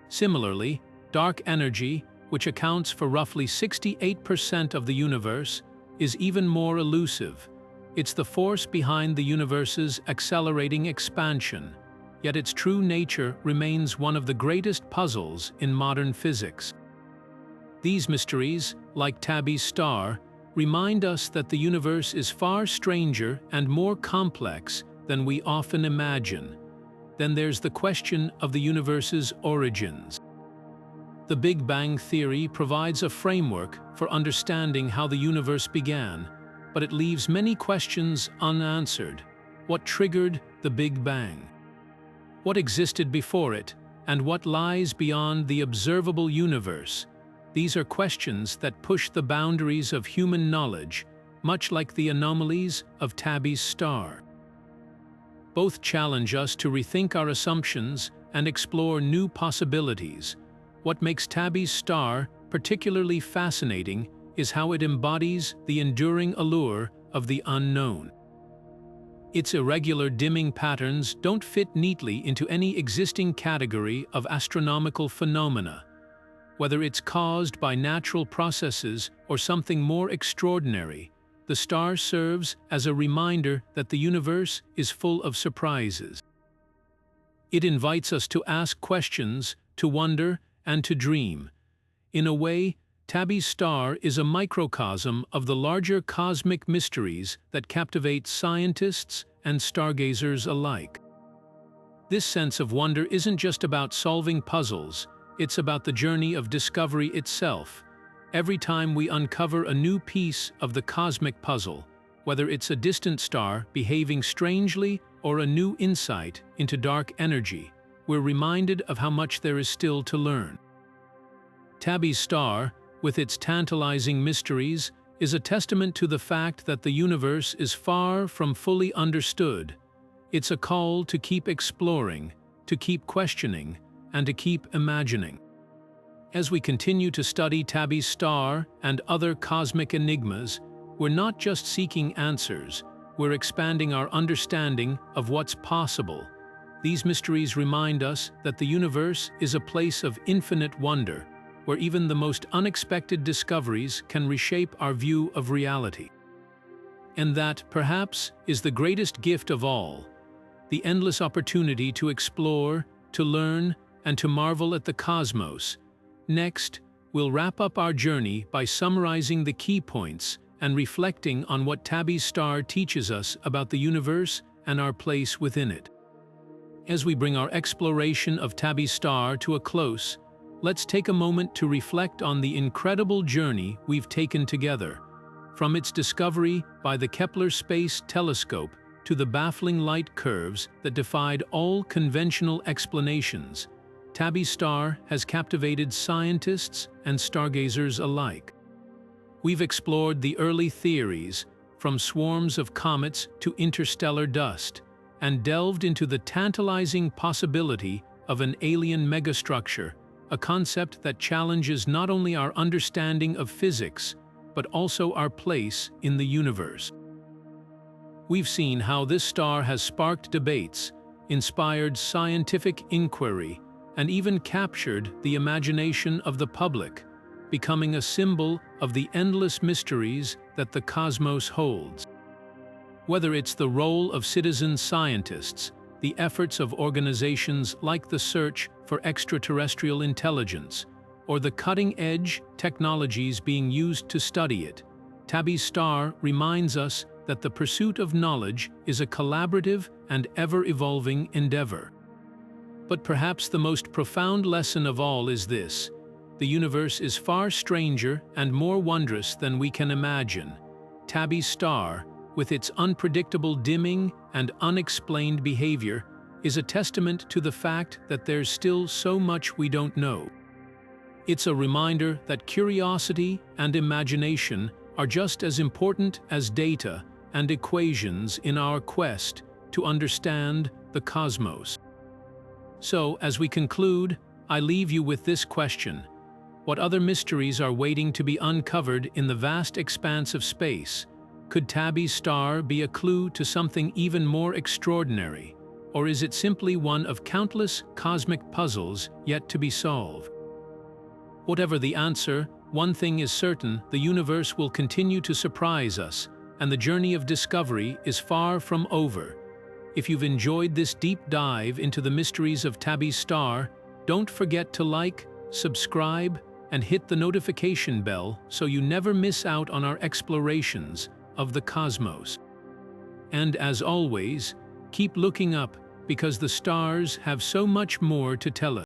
Similarly, dark energy, which accounts for roughly 68% of the universe, is even more elusive. It's the force behind the universe's accelerating expansion, yet its true nature remains one of the greatest puzzles in modern physics. These mysteries, like Tabbys Star, remind us that the universe is far stranger and more complex than we often imagine. Then there's the question of the universe's origins. The Big Bang theory provides a framework for understanding how the universe began, but it leaves many questions unanswered. What triggered the Big Bang? What existed before it, and what lies beyond the observable universe? These are questions that push the boundaries of human knowledge, much like the anomalies of Tabbys Star. Both challenge us to rethink our assumptions and explore new possibilities. What makes Tabbys Star particularly fascinating is how it embodies the enduring allure of the unknown. Its irregular dimming patterns don't fit neatly into any existing category of astronomical phenomena. Whether it's caused by natural processes or something more extraordinary, the star serves as a reminder that the universe is full of surprises. It invites us to ask questions, to wonder, and to dream. In a way, Tabbys Star is a microcosm of the larger cosmic mysteries that captivate scientists and stargazers alike. This sense of wonder isn't just about solving puzzles, it's about the journey of discovery itself. Every time we uncover a new piece of the cosmic puzzle, whether it's a distant star behaving strangely or a new insight into dark energy, we're reminded of how much there is still to learn. Tabbys Star, with its tantalizing mysteries, is a testament to the fact that the universe is far from fully understood. It's a call to keep exploring, to keep questioning, and to keep imagining. As we continue to study Tabbys Star and other cosmic enigmas, we're not just seeking answers, we're expanding our understanding of what's possible. These mysteries remind us that the universe is a place of infinite wonder, where even the most unexpected discoveries can reshape our view of reality. And that, perhaps, is the greatest gift of all, the endless opportunity to explore, to learn, and to marvel at the cosmos. Next, we'll wrap up our journey by summarizing the key points and reflecting on what Tabbys Star teaches us about the universe and our place within it. As we bring our exploration of Tabbys Star to a close, let's take a moment to reflect on the incredible journey we've taken together. From its discovery by the Kepler Space Telescope to the baffling light curves that defied all conventional explanations, Tabbys Star has captivated scientists and stargazers alike. We've explored the early theories, from swarms of comets to interstellar dust, and delved into the tantalizing possibility of an alien megastructure, a concept that challenges not only our understanding of physics, but also our place in the universe. We've seen how this star has sparked debates, inspired scientific inquiry, and even captured the imagination of the public, becoming a symbol of the endless mysteries that the cosmos holds. Whether it's the role of citizen scientists, the efforts of organizations like the Search for Extraterrestrial Intelligence, or the cutting-edge technologies being used to study it, Tabbys Star reminds us that the pursuit of knowledge is a collaborative and ever-evolving endeavor. But perhaps the most profound lesson of all is this: the universe is far stranger and more wondrous than we can imagine. Tabbys Star, with its unpredictable dimming and unexplained behavior, is a testament to the fact that there's still so much we don't know. It's a reminder that curiosity and imagination are just as important as data and equations in our quest to understand the cosmos. So, as we conclude, I leave you with this question: what other mysteries are waiting to be uncovered in the vast expanse of space? Could Tabbys Star be a clue to something even more extraordinary? Or is it simply one of countless cosmic puzzles yet to be solved? Whatever the answer, one thing is certain: the universe will continue to surprise us, and the journey of discovery is far from over. If you've enjoyed this deep dive into the mysteries of Tabbys Star, don't forget to like, subscribe, and hit the notification bell so you never miss out on our explorations of the cosmos. And as always, keep looking up, because the stars have so much more to tell us.